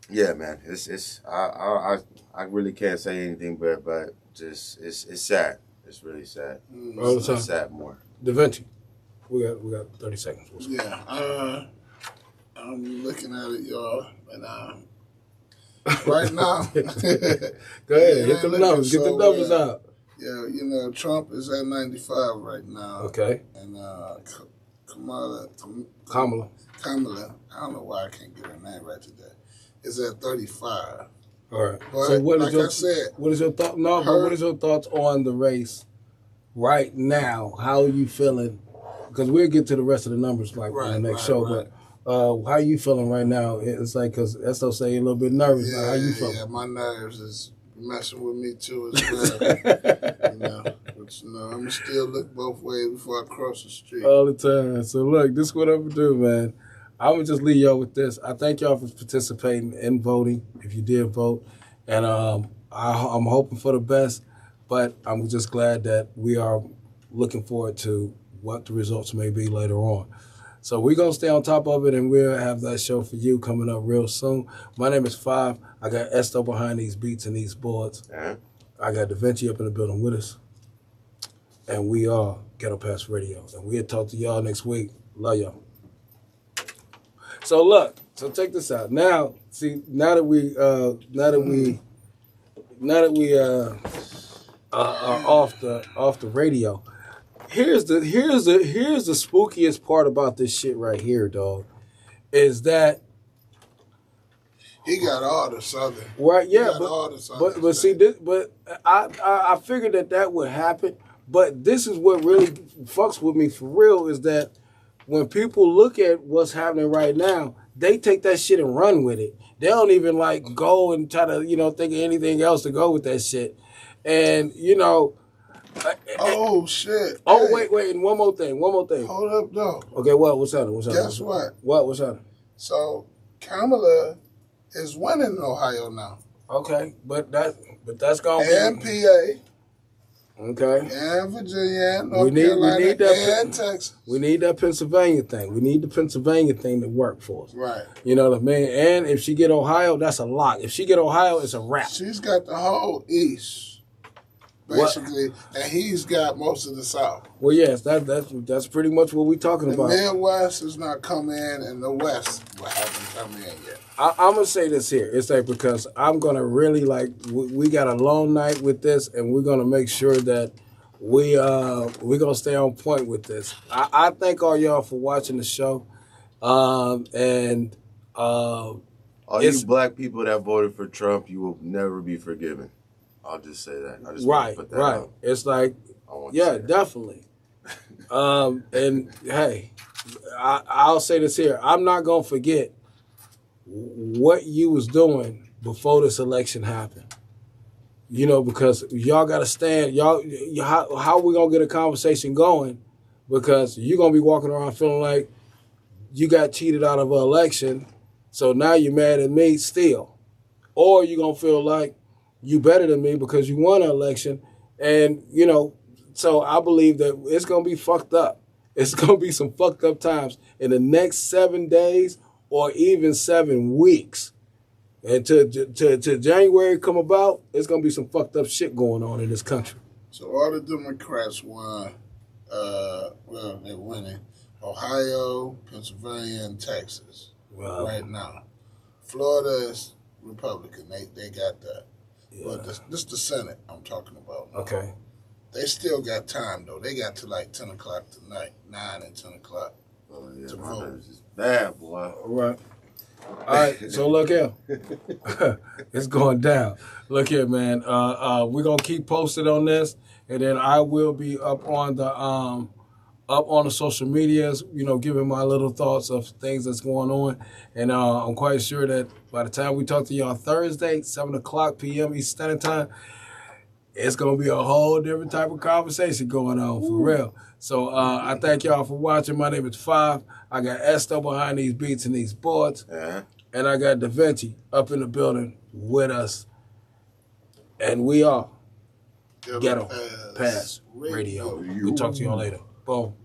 yeah, man, it's I really can't say anything, but just it's sad. It's really sad. It's sad more. Da Vinci, we got 30 seconds. Yeah. I'm looking at it, y'all, and right now. Go ahead, hit the numbers. Get the numbers out. Yeah, Trump is at 95 right now. Okay. And Kamala, I don't know why I can't get her name right today, is at 35. All right. But so what I said, what is your thought? No, but what is your thoughts on the race right now? How are you feeling? Because we'll get to the rest of the numbers on the next show, but. How are you feeling right now? It's like, because Esto say you're a little bit nervous. Yeah, how you feeling? Yeah, my nerves is messing with me too as well. But I'm going to still look both ways before I cross the street. All the time. So look, this is what I'm going to do, man. I'm going to just leave y'all with this. I thank y'all for participating in voting, if you did vote. And I'm hoping for the best, but I'm just glad that we are looking forward to what the results may be later on. So we're going to stay on top of it, and we'll have that show for you coming up real soon. My name is Five. I got Esto behind these beats and these boards. Uh-huh. I got Da Vinci up in the building with us. And we are Ghetto Pass Radio. And we'll talk to y'all next week. Love y'all. So look, check this out. Now that we are off the radio. Here's the spookiest part about this shit right here, dog, is that he got all the Southern. Right? Yeah, but see this, but I figured that would happen. But this is what really fucks with me for real is that when people look at what's happening right now, they take that shit and run with it. They don't even go and try to think of anything else to go with that shit, and Oh shit! Oh hey. Wait, and one more thing. Hold up, though. Okay, what's happening? Guess what? What's happening? So Kamala is winning in Ohio now. Okay, but that's gonna and be PA. Okay. And Virginia, and North Carolina, we need that, and Texas. We need that Pennsylvania thing. We need the Pennsylvania thing to work for us. Right. You know what I mean? And if she get Ohio, that's a lock. If she get Ohio, it's a wrap. She's got the whole East. Basically, and he's got most of the South. Well, yes, that's pretty much what we're talking about. The Midwest has not come in, and the West hasn't come in yet. I'm gonna say this here. It's because I'm gonna really we got a long night with this, and we're gonna make sure that we're gonna stay on point with this. I thank all y'all for watching the show, and all you black people that voted for Trump, you will never be forgiven. I'll just say that. I just want to put that out. It's definitely. And hey, I'll say this here. I'm not gonna forget what you was doing before this election happened. Because y'all got to stand. How we gonna get a conversation going? Because you're gonna be walking around feeling like you got cheated out of an election, so now you're mad at me still, or you're gonna feel like you better than me because you won an election, and So I believe that it's gonna be fucked up. It's gonna be some fucked up times in the next 7 days or even 7 weeks. And to January come about, it's gonna be some fucked up shit going on in this country. So all the Democrats won. They're winning Ohio, Pennsylvania, and Texas right now. Florida is Republican. They got that. Yeah. But this the Senate I'm talking about now. Okay. They still got time though. They got to like 10 o'clock tonight, 9 and 10 o'clock. Oh yeah, to vote. Is bad, boy. All right. All right, so look here. It's going down. Look here, man. We're gonna keep posted on this, and then I will be up on the social medias, giving my little thoughts of things that's going on. And I'm quite sure that by the time we talk to y'all Thursday, 7 o'clock p.m. Eastern Standard Time, it's gonna be a whole different type of conversation going on for real. So I thank y'all for watching. My name is Five. I got Esther behind these beats and these boards. And I got Da Vinci up in the building with us. And we are Ghetto Pass Radio. We'll talk to y'all later. Boom.